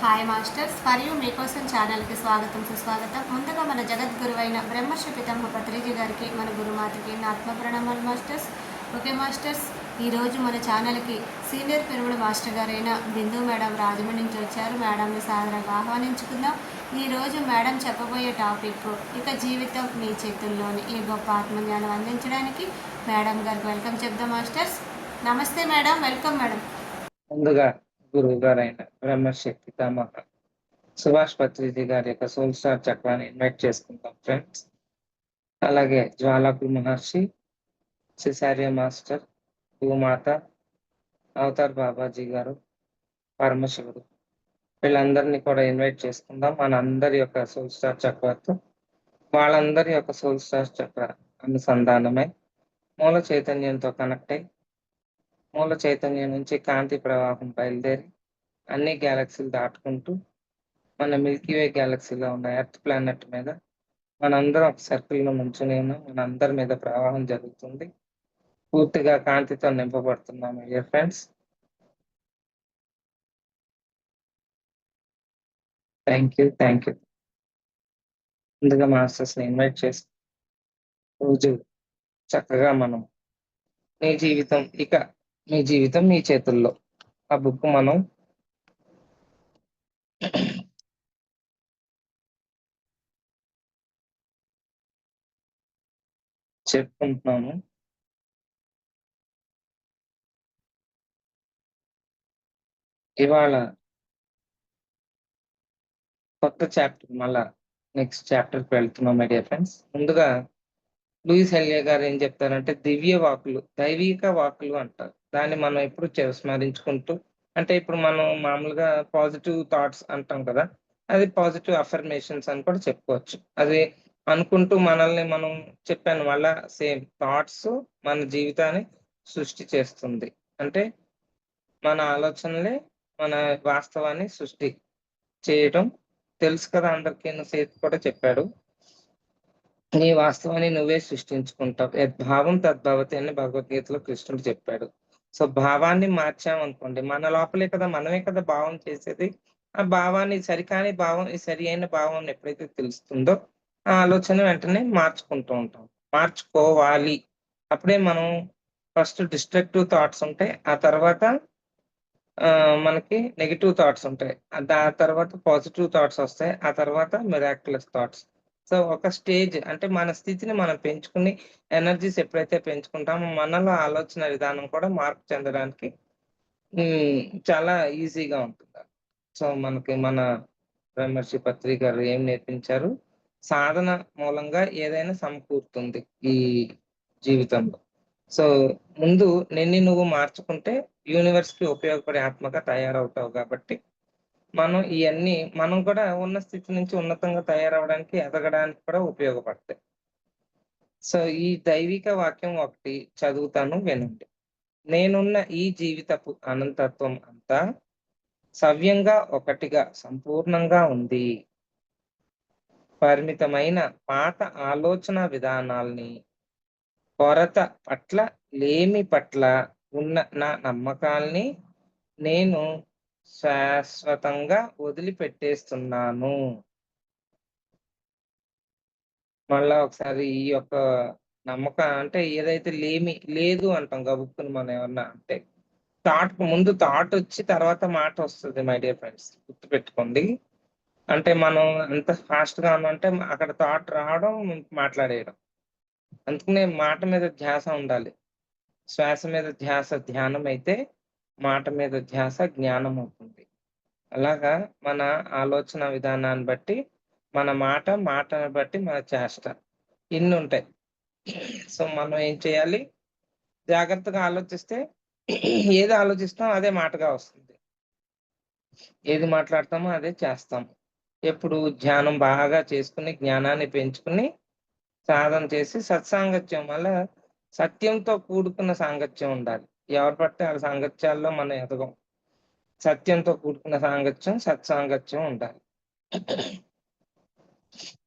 Hi masters మరియు మీకోసం ఛానల్కి స్వాగతం సుస్వాగతం. ముందుగా మన జగద్గురువైన బ్రహ్మర్షి పితామహ పత్రిజీ గారికి, మన గురుమాతకి నా ఆత్మ ప్రణామాలు మాస్టర్స్. ఓకే మాస్టర్స్, ఈరోజు మన ఛానల్కి సీనియర్ పెరుగుడు మాస్టర్ గారైన బిందు మేడం రాజమండ్రి నుంచి వచ్చారు. మేడంని సాదరంగా ఆహ్వానించుకుందాం. ఈరోజు మేడం చెప్పబోయే టాపిక్ ఇక జీవితం మీ చేతుల్లోని ఈ గొప్ప ఆత్మజ్ఞానం అందించడానికి మేడం గారికి వెల్కమ్ చెప్దాం మాస్టర్స్. నమస్తే మేడం, వెల్కమ్ మేడం. ముందుగా గురువు గారైన బ్రహ్మర్షి పితామహ సుభాష్ పత్రిజీ గారి యొక్క సోల్ స్టార్ చక్రాన్ని ఇన్వైట్ చేసుకుంటాం ఫ్రెండ్స్. అలాగే జ్వాలాకుల మహర్షి, సిసార్య మాస్టర్, భూమాత, అవతార్ బాబాజీ గారు, పరమశివుడు, వీళ్ళందరినీ కూడా ఇన్వైట్ చేసుకుందాం. మన అందరి యొక్క సోల్ స్టార్ చక్రతో వాళ్ళందరి యొక్క సోల్ స్టార్ చక్ర అనుసంధానమై మూల చైతన్యంతో కనెక్ట్ అయి మూల చైతన్యం నుంచి కాంతి ప్రవాహం బయలుదేరి అన్ని గ్యాలక్సీలు దాటుకుంటూ మన మిల్కీవే గ్యాలక్సీలో ఉన్న ఎర్త్ ప్లానెట్ మీద మనందరం ఒక సర్కిల్లో నుంచుని ఉన్నాం. మనందరి మీద ప్రవాహం జరుగుతుంది. పూర్తిగా కాంతితో నింపబడుతున్నాం డియర్ ఫ్రెండ్స్. Thank you. ముందుగా మాస్టర్స్ ని ఇన్వైట్ చేసి రోజు చక్కగా మనం మీ జీవితం మీ చేతుల్లో ఆ బుక్ మనం చెప్పుకుంటున్నాము. ఇవాళ కొత్త చాప్టర్, మళ్ళా నెక్స్ట్ చాప్టర్కి వెళ్తున్నాం మై డియర్ ఫ్రెండ్స్. ముందుగా లూయిస్ హెల్లియా గారు ఏం చెప్తారంటే దివ్య వాకులు, దైవిక వాకులు అంటారు. దాన్ని మనం ఎప్పుడు స్మరించుకుంటూ, అంటే ఇప్పుడు మనం మామూలుగా పాజిటివ్ థాట్స్ అంటాం కదా, అది పాజిటివ్ అఫర్మేషన్స్ అని కూడా చెప్పుకోవచ్చు. అది అనుకుంటూ మనల్ని మనం చెప్పాను వల్ల సేమ్ థాట్స్ మన జీవితాన్ని సృష్టి చేస్తుంది. అంటే మన ఆలోచనలే మన వాస్తవాన్ని సృష్టి చేయడం తెలుసు కదా అందరికీ. సేత్ కూడా చెప్పాడు, నీ వాస్తవాన్ని నువ్వే సృష్టించుకుంటావు, యద్భావం తద్భవతి అని భగవద్గీతలో కృష్ణుడు చెప్పాడు. సో భావాన్ని మార్చామనుకోండి, మన లోపలే కదా, మనమే కదా భావం చేసేది. ఆ భావాన్ని సరికాని భావం ఈ సరి అయిన భావం ఎప్పుడైతే తెలుస్తుందో ఆ ఆలోచన వెంటనే మార్చుకుంటూ ఉంటాం. మార్చుకోవాలి. అప్పుడే మనం ఫస్ట్ డిస్ట్రక్టివ్ థాట్స్ ఉంటాయి, ఆ తర్వాత మనకి నెగిటివ్ థాట్స్ ఉంటాయి, ఆ తర్వాత పాజిటివ్ థాట్స్ వస్తాయి, ఆ తర్వాత మిరాక్యులస్ థాట్స్. సో ఒక స్టేజ్ అంటే మన స్థితిని మనం పెంచుకుని ఎనర్జీస్ ఎప్పుడైతే పెంచుకుంటామో మనలో ఆలోచన విధానం కూడా మార్పు చెందడానికి చాలా ఈజీగా ఉంటుంది. సో మనకి మన బ్రహ్మర్షి పత్రి గారు ఏం నేర్పించారు, సాధన మూలంగా ఏదైనా సమకూరుతుంది ఈ జీవితంలో. సో ముందు నిన్ను నువ్వు మార్చుకుంటే యూనివర్స్ కి ఉపయోగపడే ఆత్మగా తయారవుతావు. కాబట్టి మనం కూడా ఉన్న స్థితి నుంచి ఉన్నతంగా తయారవడానికి, ఎదగడానికి కూడా ఉపయోగపడతాయి. సో ఈ దైవిక వాక్యం ఒకటి చదువుతాను, వినండి. నేనున్న ఈ జీవితపు అనంతత్వం అంతా సవ్యంగా ఒకటిగా సంపూర్ణంగా ఉంది. పరిమితమైన పాత ఆలోచన విధానాల్ని, కొరత పట్ల, లేమి పట్ల ఉన్న నా నమ్మకాల్ని నేను శాశ్వతంగా వదిలిపెట్టేస్తున్నాను. మళ్ళా ఒకసారి ఈ యొక్క నమ్మకం అంటే ఏదైతే లేదు అంటాం గబుక్కుని మనం ఏమన్నా అంటే, ముందు థాట్ వచ్చి తర్వాత మాట వస్తుంది మై డియర్ ఫ్రెండ్స్, గుర్తుపెట్టుకోండి. అంటే మనం ఎంత ఫాస్ట్ గా ఉందంటే అక్కడ థాట్ రావడం, మాట్లాడేయడం. అందుకనే మాట మీద ధ్యాస ఉండాలి. శ్వాస మీద ధ్యాస ధ్యానం అయితే, మాట మీద ధ్యాస జ్ఞానం అవుతుంది. అలాగా మన ఆలోచన విధానాన్ని బట్టి మన మాటను బట్టి మన చేష్ట ఇన్ని ఉంటాయి. సో మనం ఏం చేయాలి, జాగ్రత్తగా ఆలోచిస్తే ఏది ఆలోచిస్తామో అదే మాటగా వస్తుంది, ఏది మాట్లాడతామో అదే చేస్తాము. ఎప్పుడు ధ్యానం బాగా చేసుకుని జ్ఞానాన్ని పెంచుకుని సాధన చేసి సత్సాంగత్యం వల్ల సత్యంతో కూడుకున్న సాంగత్యం ఉండాలి. ఎవరు పడితే ఆ సాంగత్యాల్లో మనం ఎదగం. సత్యంతో కూడుకున్న సాంగత్యం, సత్సాంగత్యం ఉండాలి.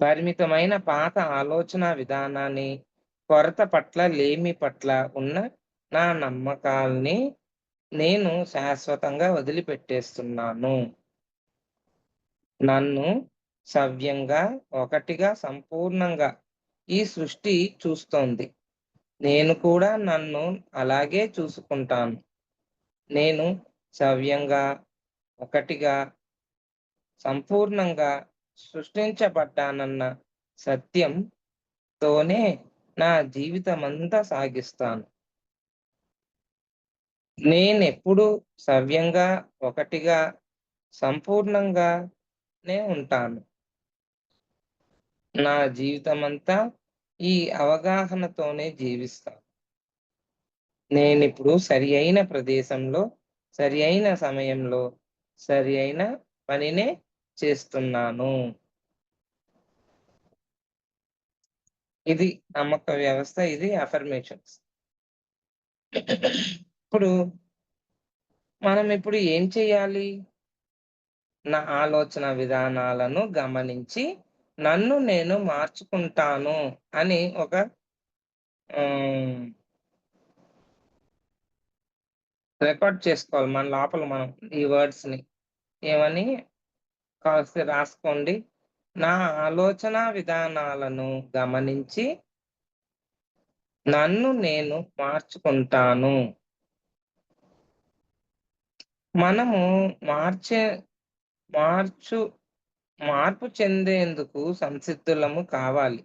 పరిమితమైన పాత ఆలోచన విధానాన్ని, కొరత పట్ల, లేమి పట్ల ఉన్న నా నమ్మకాల్ని నేను శాశ్వతంగా వదిలిపెట్టేస్తున్నాను. నన్ను సవ్యంగా, ఒకటిగా, సంపూర్ణంగా ఈ సృష్టి చూస్తోంది. నేను కూడా నన్ను అలాగే చూసుకుంటాను. నేను సవ్యంగా, ఒకటిగా, సంపూర్ణంగా సృష్టించబడ్డానన్న సత్యంతోనే నా జీవితమంతా సాగిస్తాను. నేనెప్పుడూ సవ్యంగా, ఒకటిగా, సంపూర్ణంగానే ఉంటాను. నా జీవితమంతా ఈ అవగాహనతోనే జీవిస్తాను. నేనిప్పుడు సరి అయిన ప్రదేశంలో, సరి అయిన సమయంలో, సరి అయిన పనినే చేస్తున్నాను. ఇది నమ్మక వ్యవస్థ. ఇది అఫర్మేషన్స్. ఇప్పుడు మనం ఇప్పుడు ఏం చేయాలి? నా ఆలోచన విధానాలను గమనించి నన్ను నేను మార్చుకుంటాను అని ఒక ఆహ్, రికార్డ్ చేసుకోవాలి. మన లోపల మనం ఈ వర్డ్స్‌ని. ఏమని కాస్త రాసుకోండి. నా ఆలోచన విధానాలను గమనించి నన్ను నేను మార్చుకుంటాను. మనము మార్చే మార్చు మార్పు చెందేందుకు సంసిద్ధులము కావాలి.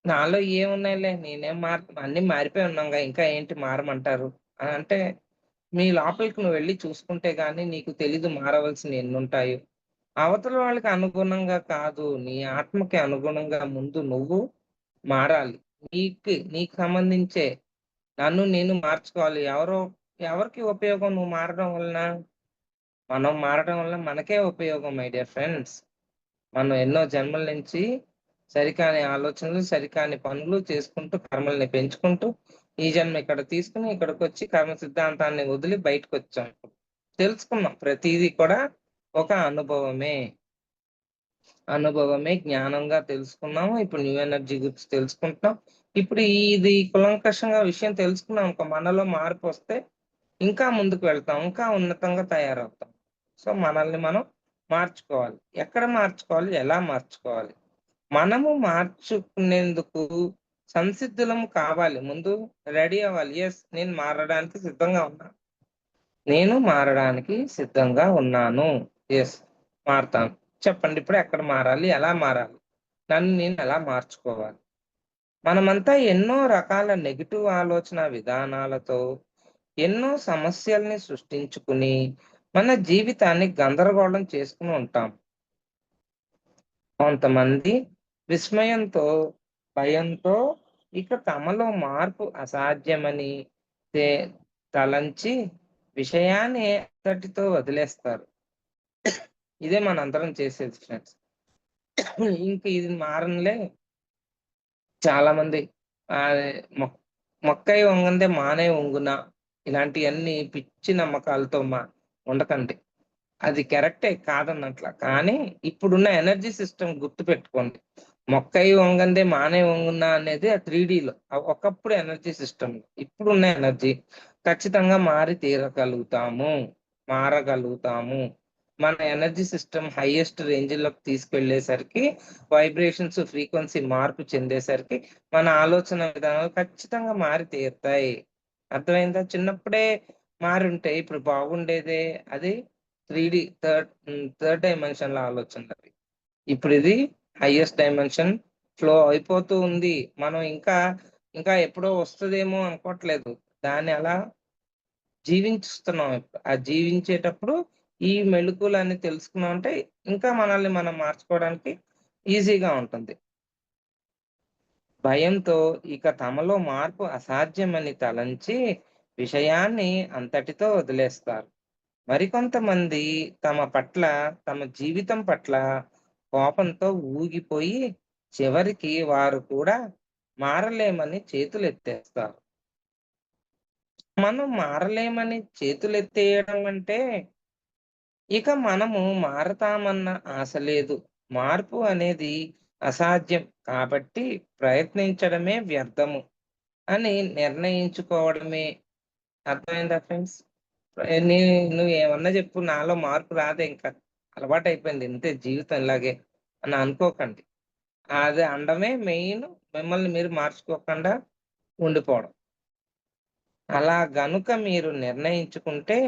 నాలో ఏమున్నాయిలే నేనేం అన్నీ మారిపోయి ఉన్నాంగా ఇంకా ఏంటి మారమంటారు అని అంటే, మీ లోపలికి నువ్వు వెళ్లి చూసుకుంటే గాని నీకు తెలీదు మారవలసినవి ఎన్నుంటాయో. అవతల వాళ్ళకి అనుగుణంగా కాదు, నీ ఆత్మకి అనుగుణంగా ముందు నువ్వు మారాలి. నీకు సంబంధించే నన్ను నేను మార్చుకోవాలి. ఎవరికి ఉపయోగం నువ్వు మారడం వలన? మనం మారడం వల్ల మనకే ఉపయోగం మై డియర్ ఫ్రెండ్స్. మనం ఎన్నో జన్మల నుంచి సరికాని ఆలోచనలు, సరికాని పనులు చేసుకుంటూ, కర్మల్ని పెంచుకుంటూ, ఈ జన్మ ఇక్కడ తీసుకొని ఇక్కడికొచ్చి కర్మ సిద్ధాంతాన్ని వదిలి బయటకొచ్చాం. తెలుసుకున్నాం. ప్రతీదీ కూడా ఒక అనుభవమే. అనుభవమే జ్ఞానంగా తెలుసుకున్నాము. ఇప్పుడు న్యూ ఎనర్జీ గురించి తెలుసుకుంటున్నాం. ఇప్పుడు ఇది కూలంకషంగా విషయం తెలుసుకున్నామనుకో మనలో మార్పొస్తే ఇంకా ముందుకు వెళ్తాం. ఇంకా ఉన్నతంగా తయారవుతాం. సో, మనల్ని మనం మార్చుకోవాలి. ఎక్కడ మార్చుకోవాలి? ఎలా మార్చుకోవాలి? మనము మార్చుకునేందుకు సంసిద్ధులం కావాలి. ముందు రెడీ అవ్వాలి. యెస్, నేను మారడానికి సిద్ధంగా ఉన్నాను. నేను మారడానికి సిద్ధంగా ఉన్నాను. యెస్, మారతాను. చెప్పండి ఇప్పుడు ఎక్కడ మారాలి? ఎలా మారాలి? నన్ను నేను ఎలా మార్చుకోవాలి? మనమంతా ఎన్నో రకాల నెగెటివ్ ఆలోచన విధానాలతో ఎన్నో సమస్యల్ని సృష్టించుకుని మన జీవితాన్ని గందరగోళం చేసుకుని ఉంటాం. కొంతమంది విస్మయంతో, భయంతో ఇక తమలో మార్పు అసాధ్యమని తే తలంచి విషయాన్ని అంతటితో వదిలేస్తారు. ఇదే మనందరం చేసేది ఫ్రెండ్స్. ఇంక ఇది మారనులే చాలామంది ఆహ్, మొ మొక్కై వంగందే మానై వంగున ఇలాంటియన్నీ పిచ్చి నమ్మకాలతో ఉండకండి. అది కరెక్టే కాదనట్ల. కానీ ఇప్పుడున్న ఎనర్జీ సిస్టమ్ గుర్తుపెట్టుకోండి. మొక్కై వంగందే మానై వంగున అనేది ఆ 3Dలో. ఒకప్పుడు ఎనర్జీ సిస్టమ్‌లో. ఇప్పుడున్న ఎనర్జీ ఖచ్చితంగా మారి తీరగలుగుతాము. మారగలుగుతాము. మన ఎనర్జీ సిస్టమ్ హైయెస్ట్ రేంజ్‌లోకి తీసుకెళ్ళేసరికి వైబ్రేషన్స్, ఫ్రీక్వెన్సీ మార్పు చెందేసరికి మన ఆలోచన విధానాలు ఖచ్చితంగా మారి తీరుతాయి. అర్థమైందా? చిన్నప్పుడే మారుంటే ఇప్పుడు బాగుండేదే. అది 3D థర్డ్ డైమెన్షన్‌ల ఆలోచనలవి. ఇప్పుడిది హైయెస్ట్ డైమెన్షన్ ఫ్లో అయిపోతూ ఉంది. మనం ఇంకా ఎప్పుడో వస్తదేమో అనుకోవట్లేదు. దాన్ని అలా జీవించుస్తున్నాం ఇప్పుడు. ఆ జీవించేటప్పుడు ఈ మెళకువలన్నీ తెలుసుకున్నామంటే ఇంకా మనల్ని మనం మార్చుకోవడానికి ఈజీగా ఉంటుంది. భయంతో ఇక తమలో మార్పు అసాధ్యమని తలంచి విషయాన్ని అంతటితో వదిలేస్తారు. మరికొంతమంది తమ జీవితం పట్ల కోపంతో ఊగిపోయి చివరికి వారు కూడా మారలేమని చేతులెత్తేస్తారు. మనం మారలేమని చేతులెత్తేయడం అంటే ఇక మనము మారతామన్న ఆశ లేదు. మార్పు అనేది అసాధ్యం కాబట్టి ప్రయత్నించడమే వ్యర్థము అని నిర్ణయించుకోవడమే. అర్థమైందా ఫ్రెండ్స్? నీ నువ్వేమన్నా చెప్పు నాలో మార్పు రాదే ఇంక. అలవాటు అయిపోయింది ఇంతే జీవితం ఇలాగే అని అనుకోకండి. అది అనడమే మెయిన్, మిమ్మల్ని మీరు మార్చుకోకుండా ఉండిపోవడం. అలా గనుక మీరు నిర్ణయించుకుంటే,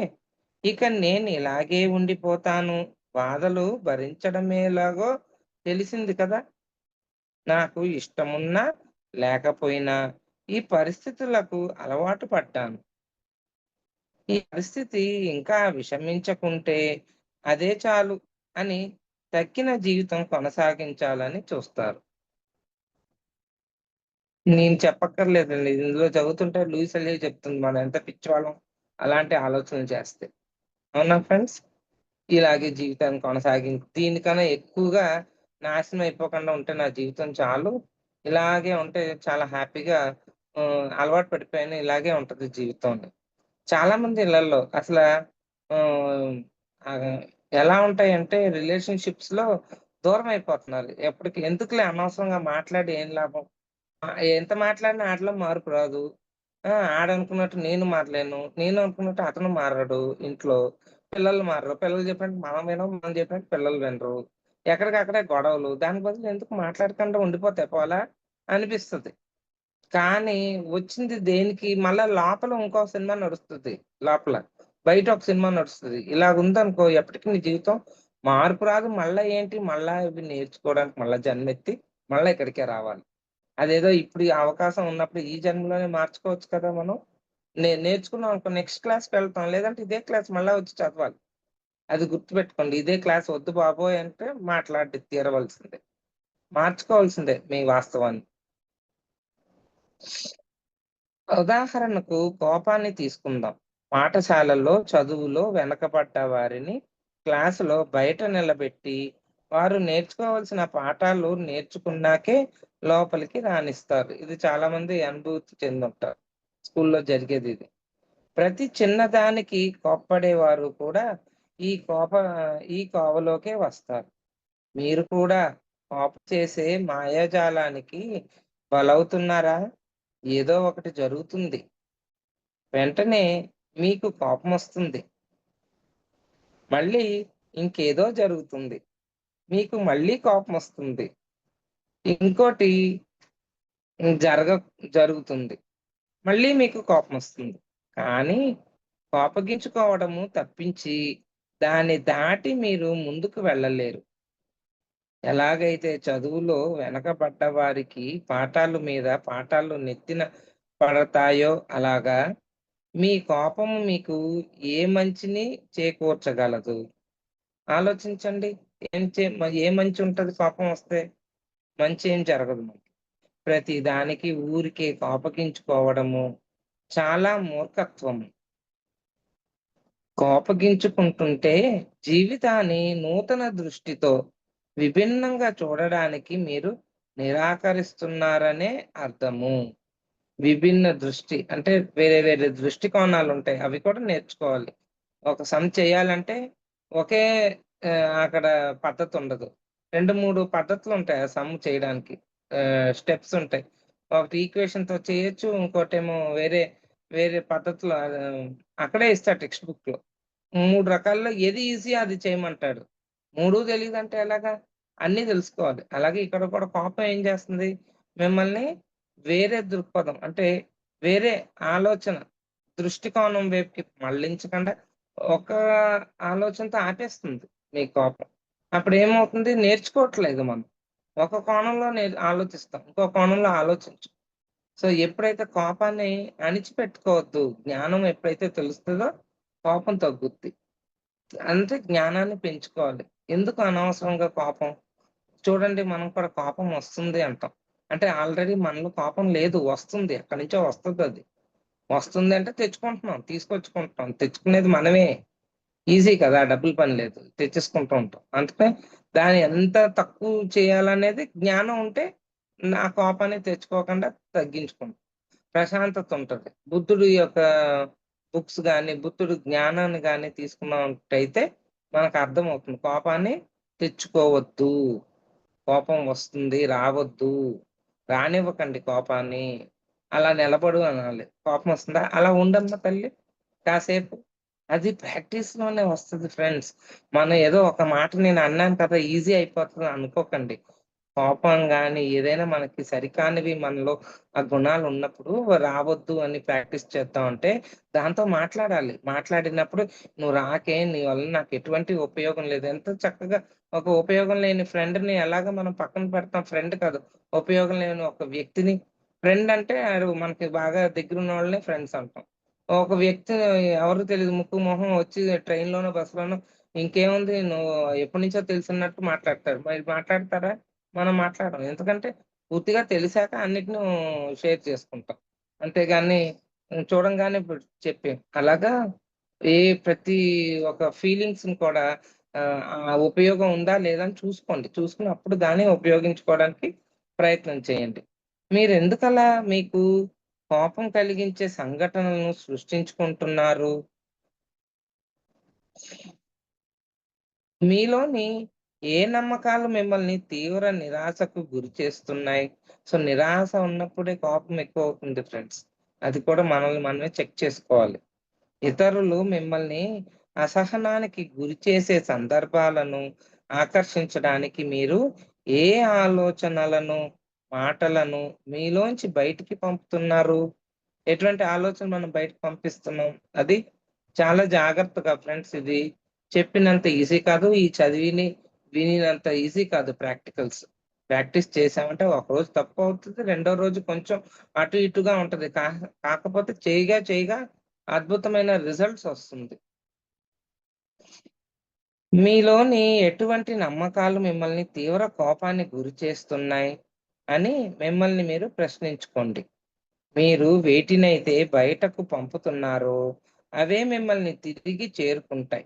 ఇక నేను ఇలాగే ఉండిపోతాను, బాధలు భరించడమేలాగో తెలిసింది కదా! నాకు ఇష్టమున్నా, లేకపోయినా ఈ పరిస్థితులకు అలవాటు పడ్డాను. ఈ పరిస్థితి ఇంకా విషమించకుంటే అదే చాలు అని తక్కిన జీవితం కొనసాగించాలని చూస్తారు. నేను చెప్పక్కర్లేదండి. ఇందులో చదువుతుంటే లూయిస్ ఎలియా చెప్తుంది మనం ఎంత పిచ్చివాళ్ళం అలాంటి ఆలోచనలు చేస్తే. అవునా ఫ్రెండ్స్? ఇలాగే జీవితాన్ని దీనికన్నా ఎక్కువగా నాశనం అయిపోకుండా ఉంటే నా జీవితం చాలు. ఇలాగే ఉంటే చాలా హ్యాపీగా అలవాటు పడిపోయాను. ఇలాగే ఉంటది జీవితం అని. చాలా మంది ఇళ్లల్లో ఆహ్, ఆహ్, ఎలా ఉంటాయంటే రిలేషన్‌షిప్స్‌లో దూరం అయిపోతున్నారు. ఎప్పటికి ఎందుకులే అనవసరంగా మాట్లాడి ఏం లాభం? ఎంత మాట్లాడినా ఆటిలో మార్పు రాదు. ఆడనుకున్నట్టు నేను మారలేను. నేను అనుకున్నట్టు అతను మారడు ఇంట్లో. పిల్లలు మారరు. పిల్లలు చెప్పినట్టు మనం వినం. మనం చెప్పినట్టు పిల్లలు వినరు. ఎక్కడికక్కడే గొడవలు. దాని బదులు ఎందుకు మాట్లాడకుండా ఉండిపోతే పోలా అనిపిస్తది. కానీ వచ్చింది దేనికి? మళ్ళా లోపల ఇంకో సినిమా నడుస్తది లోపల. బయట ఒక సినిమా నడుస్తది. ఇలాగుందనుకో ఎప్పటికి నీ జీవితం మార్పు రాదు. మళ్ళా ఏంటి? మళ్ళా ఇవి నేర్చుకోవడానికి మళ్ళా జన్మెత్తి మళ్ళా ఇక్కడికే రావాలి. అదేదో ఇప్పుడు ఈ అవకాశం ఉన్నప్పుడు ఈ జన్మలోనే మార్చుకోవచ్చు కదా మనం. నేర్చుకున్నాం అనుకో నెక్స్ట్ క్లాస్‌కెళ్తాం. లేదంటే ఇదే క్లాస్ మళ్ళా వచ్చి చదవాలి. అది గుర్తుపెట్టుకోండి. ఇదే క్లాస్ వద్దు బాబోయ్! అంటే మాట్లాడి తీరవలసిందే. మార్చుకోవాల్సిందే మీ వాస్తవాన్ని. ఉదాహరణకు కోపాన్ని తీసుకుందాం. పాఠశాలల్లో చదువులో వెనకబడ్డ వారిని క్లాసులో బయట నిలబెట్టి, వారు నేర్చుకోవాల్సిన పాఠాలు నేర్చుకున్నాకే లోపలికి రానిస్తారు. ఇది చాలామంది అనుభూతి చెందుంటారు. స్కూల్లో జరిగేదిది. ప్రతి చిన్నదానికి కోప్పడేవారు కూడా ఈ కోప ఈ కోవలోకే వస్తారు. మీరు కూడా కాపు చేసే మాయాజాలానికి బలవుతున్నారా? ఏదో ఒకటి జరుగుతుంది. వెంటనే మీకు కోపమొస్తుంది. మళ్ళీ ఇంకేదో జరుగుతుంది. మీకు మళ్ళీ కోపమొస్తుంది. ఇంకోటి జరగ జరుగుతుంది. మళ్ళీ మీకు కోపమొస్తుంది. కానీ కోపగించుకోవడము తప్పించి దాన్ని దాటి మీరు ముందుకు వెళ్ళలేరు. ఎలాగైతే చదువులో వెనకబడ్డ వారికి పాఠాలు మీద పాఠాలు నెత్తిన పడతాయో అలాగా మీ కోపము మీకు ఏ మంచిని చేకూర్చగలదు? ఆలోచించండి. ఏ మంచి ఉంటది కోపం వస్తే? మంచేం జరగదు మనకి. ప్రతి దానికి ఊరికే కోపగించుకోవడము చాలా మూర్ఖత్వము. కోపగించుకుంటుంటే జీవితాన్ని నూతన దృష్టితో విభిన్నంగా చూడడానికి మీరు నిరాకరిస్తున్నారనే అర్థము. విభిన్న దృష్టి అంటే వేరే వేరే దృష్టికోణాలుంటాయి. అవి కూడా నేర్చుకోవాలి. ఒక సమ్ చేయాలంటే ఒకే అక్కడ పద్ధతుండదు. 2, 3 పద్ధతులుంటాయి ఆ సమ్ చేయడానికి. స్టెప్స్ ఉంటాయి. ఒకటి ఈక్వేషన్‌తో చేయొచ్చు. ఇంకోటేమో వేరే వేరే పద్ధతిలో అక్కడే ఇస్తాడు టెక్స్ట్ బుక్‌లో. 3 రకాల్లో ఏది ఈజీ అది చేయమంటాడు. 3 తెలీదంటే ఎలాగా? అన్నీ తెలుసుకోవాలి. అలాగే ఇక్కడ కూడా కోపం ఏం చేస్తుంది? మిమ్మల్ని వేరే దృక్పథం అంటే వేరే ఆలోచన, దృష్టికోణం వైపుకి మళ్ళించకుండా ఒక ఆలోచనతో ఆపేస్తుంది మీ కోపం. అప్పుడేమవుతుంది? నేర్చుకోవట్లేదు మనం. ఒక కోణంలో ఆలోచిస్తాం. ఇంకో కోణంలో ఆలోచించం. సో, ఎప్పుడైతే కోపాన్ని అణిచిపెట్టుకోవద్దు. జ్ఞానం ఎప్పుడైతే తెలుస్తదో కోపం తగ్గుద్ది. అంటే జ్ఞానాన్ని పెంచుకోవాలి. ఎందుకు అనవసరంగా కోపం? చూడండి మనం కూడా కోపం వస్తుంది అంటాం. అంటే ఆల్రెడీ మనలో కోపం లేదు. వస్తుంది. ఎక్కడి నుంచో వస్తదది. వస్తుంది అంటే తెచ్చుకుంటున్నాం. తీసుకొచ్చుకుంటున్నాం. తెచ్చుకునేది మనమే. ఈజీ కదా! డబ్బుల పని లేదు. తెచ్చేసుకుంటూ ఉంటాం. అందుకని దాన్ని ఎంత తక్కువ చేయాలనేది జ్ఞానం ఉంటే ఆ కోపాన్ని తెచ్చుకోకుండా తగ్గించుకుంటాం. ప్రశాంతత ఉంటది. బుద్ధుడి యొక్క బుక్స్ గాని, బుద్ధుడు జ్ఞానాన్ని గాని తీసుకున్నట్టయితే మనకు అర్థమవుతుంది. కోపాన్ని తెచ్చుకోవద్దు. కోపం వస్తుంది. రావద్దు. రానివ్వకండి కోపాన్ని. అలా నిలబడు అనాలి. కోపం వస్తుందా? అలా ఉండమ్మా తల్లి కాసేపు. అది ప్రాక్టీస్‌లోనే వస్తది ఫ్రెండ్స్. మనం ఏదో ఒక మాట నేను అన్నాను కదా! ఈజీ అయిపోతది అనుకోకండి. కోపం గాని, ఏదైనా మనకి సరికానివి మనలో ఆ గుణాలున్నప్పుడు రావద్దు అని ప్రాక్టీస్ చేద్దామంటే, దాంతో మాట్లాడాలి. మాట్లాడినప్పుడు "నువ్వు రాకే, నీ వల్ల నాకు ఎటువంటి ఉపయోగం లేదు." ఎంత చక్కగా ఒక ఉపయోగం లేని ఫ్రెండ్‌ని ఎలాగా మనం పక్కన పెడతాం. ఫ్రెండ్ కాదు. ఉపయోగం లేని ఒక వ్యక్తిని ఫ్రెండ్ అంటే ఆడు మనకి బాగా దగ్గరున్నోళ్ళనే ఫ్రెండ్స్ అంటాం. ఒక వ్యక్తి ఎవరో తెలీదు ముక్కు, మొహం వచ్చి ట్రైన్‌లోనో, బస్‌లోనో ఇంకేముంది నువ్వు ఎప్పటినుంచో తెలుసున్నట్టు మాట్లాడతాడు. మరి మాట్లాడతారా? మనం మాట్లాడం. ఎందుకంటే పూర్తిగా తెలిసాక అన్నిటిని షేర్ చేసుకుంటాం. అంతేగాని చూడంగానే ఇప్పుడు చెప్పాం. అలాగా ఏ ప్రతి ఒక్క ఫీలింగ్స్‌ని కూడా ఆ ఉపయోగం ఉందా లేదా అని చూసుకోండి. చూసుకొని అప్పుడు దాన్ని ఉపయోగించుకోవడానికి ప్రయత్నం చేయండి. మీరెందుకలా మీకు కోపం కలిగించే సంఘటనలను సృష్టించుకుంటున్నారు? మీలోని ఏ నమ్మకాలు మిమ్మల్ని తీవ్ర నిరాశకు గురిచేస్తున్నాయి? సో, నిరాశ ఉన్నప్పుడే కోపం ఎక్కువవుతుంది ఫ్రెండ్స్. అది కూడా మనల్ని మనమే చెక్ చేసుకోవాలి. ఇతరులు మిమ్మల్ని అసహనానికి గురిచేసే సందర్భాలను ఆకర్షించడానికి మీరు ఏ ఆలోచనలను, మాటలను మీలోంచి బయటికి పంపుతున్నారు? ఎటువంటి ఆలోచనలు మనం బయటకు పంపిస్తున్నాం? అది చాలా జాగ్రత్తగా ఫ్రెండ్స్ ఇది చెప్పినంత ఈజీ కాదు. ఈ వినినంత ఈజీ కాదు ప్రాక్టికల్స్. ప్రాక్టీస్ చేశామంటే ఒకరోజు తప్పవుతది. రెండో రోజు కొంచెం అటు ఇటుగా ఉంటది. కాకపోతే చేయగా అద్భుతమైన రిజల్ట్స్ వస్తుంది. మీలోని ఎటువంటి నమ్మకాలు మిమ్మల్ని తీవ్ర కోపానికి గురిచేస్తున్నాయి అని మిమ్మల్ని మీరు ప్రశ్నించుకోండి. మీరు వేటినైతే బయటకు పంపుతున్నారో అవే మిమ్మల్ని తిరిగి చేరుకుంటాయి.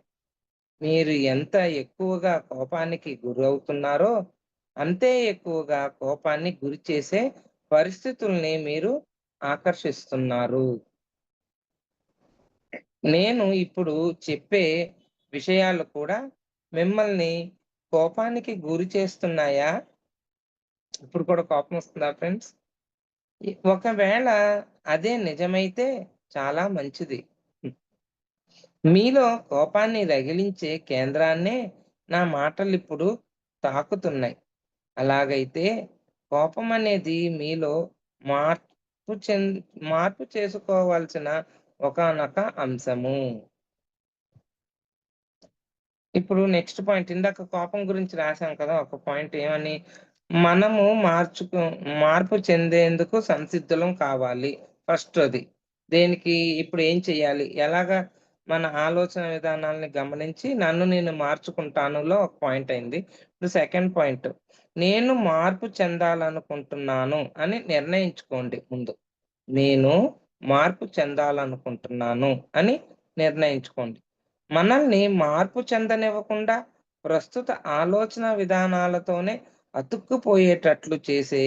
మీరు ఎంత ఎక్కువగా కోపానికి గురవుతున్నారో అంతే ఎక్కువగా కోపాన్ని గురిచేసే పరిస్థితుల్ని మీరు ఆకర్షిస్తున్నారు. నేను ఇప్పుడు చెప్పే విషయాలు కూడా మిమ్మల్ని కోపానికి గురి చేస్తున్నాయా? ఇప్పుడు కూడా కోపం వస్తుందా ఫ్రెండ్స్? ఒకవేళ అదే నిజమైతే చాలా మంచిది. మీలో కోపాన్ని రగిలించే కేంద్రాన్నే నా మాటలిప్పుడు తాకుతున్నాయి. అలాగైతే కోపం అనేది మీలో మార్పు చెంద్ మార్పు చేసుకోవాల్సిన ఒకానొక అంశము. ఇప్పుడు నెక్స్ట్ పాయింట్ ఇందాక కోపం గురించి రాసాం కదా! ఒక పాయింట్ ఏమని? మనము మార్పు చెందేందుకు సంసిద్ధులం కావాలి. ఫస్ట్ అది. దేనికి? ఇప్పుడు ఏం చేయాలి? ఎలాగా మన ఆలోచన విధానాల్ని గమనించి నన్ను నేను మార్చుకుంటానులో ఒక పాయింట్ అయింది. ఇప్పుడు సెకండ్ పాయింట్. నేను మార్పు చెందాలనుకుంటున్నాను అని నిర్ణయించుకోండి ముందు. నేను మార్పు చెందాలనుకుంటున్నాను అని నిర్ణయించుకోండి. మనల్ని మార్పు చెందనివ్వకుండా ప్రస్తుత ఆలోచన విధానాలతోనే అతుక్కుపోయేటట్లు చేసే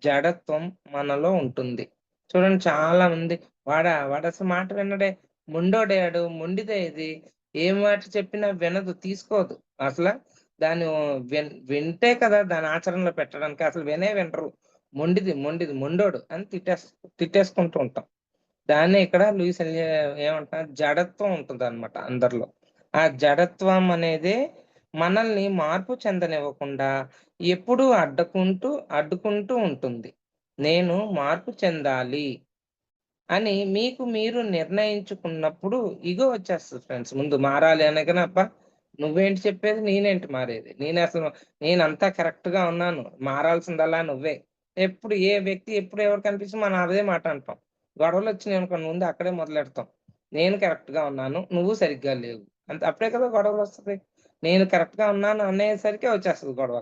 జడత్వం మనలో ఉంటుంది. చూడండి చాలా మంది వాడసలు మాట వినడే, మొండోడే ఆడు, మొండిదే ఇది. ఏ మాట చెప్పినా వినదు, తీసుకోదు. అసల దాన్ని వింటే కదా దాన్ని ఆచరణలో పెట్టడానికి. అసలు వినరు. మొండోడు అని తిట్టేసుకుంటూ ఉంటాం. దాన్నే ఇక్కడ లూయిస్ ఎలియా ఏమంటున్నారు జడత్వం ఉంటదన్నమాట అందరిలో. ఆ జడత్వం అనేదే మనల్ని మార్పు చెందనివ్వకుండా ఎప్పుడూ అడ్డుకుంటూ ఉంటుంది. నేను మార్పు చెందాలి అని మీకు మీరు నిర్ణయించుకున్నప్పుడు ఇగో వచ్చేస్తది ఫ్రెండ్స్. ముందు మారాలి అనగానే అబ్బా! నువ్వేంటి చెప్పేది? నేనేంటి మారేది? నేనంతా కరెక్ట్‌గా ఉన్నాను. మారాల్సిందల్లా నువ్వే. ఏ వ్యక్తి ఎప్పుడు ఎవరు కనిపించినా మనం అదే మాట అంటాం. గొడవలొచ్చినాయనుకోండి ముందు అక్కడే మొదలెడతాం. నేను కరెక్ట్‌గా ఉన్నాను. నువ్వు సరిగ్గా లేవు. అప్పుడే కదా గొడవలొస్తది. నేను కరెక్ట్‌గా ఉన్నాను అనేసరికే వచ్చేస్తది గొడవ.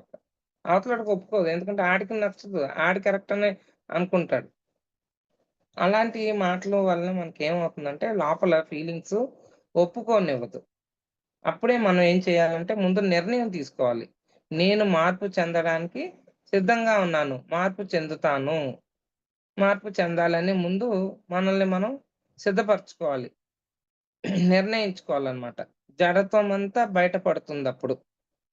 అవతలోడికి ఒప్పుకోదు. ఎందుకంటే ఆడికి నచ్చదు. ఆడు కరెక్ట్ అనే అనుకుంటాడు. అలాంటి మాటల వల్ల మనకేమవుతుందంటే లోపల ఫీలింగ్స్ ఒప్పుకోనివ్వదు. అప్పుడే మనం ఏం చేయాలంటే ముందు నిర్ణయం తీసుకోవాలి. నేను మార్పు చెందడానికి సిద్ధంగా ఉన్నాను. మార్పు చెందుతాను. మార్పు చెందాలని ముందు మనల్ని మనం సిద్ధపరచుకోవాలి. నిర్ణయించుకోవాలన్నమాట. జడత్వం అంతా బయటపడుతుందప్పుడు.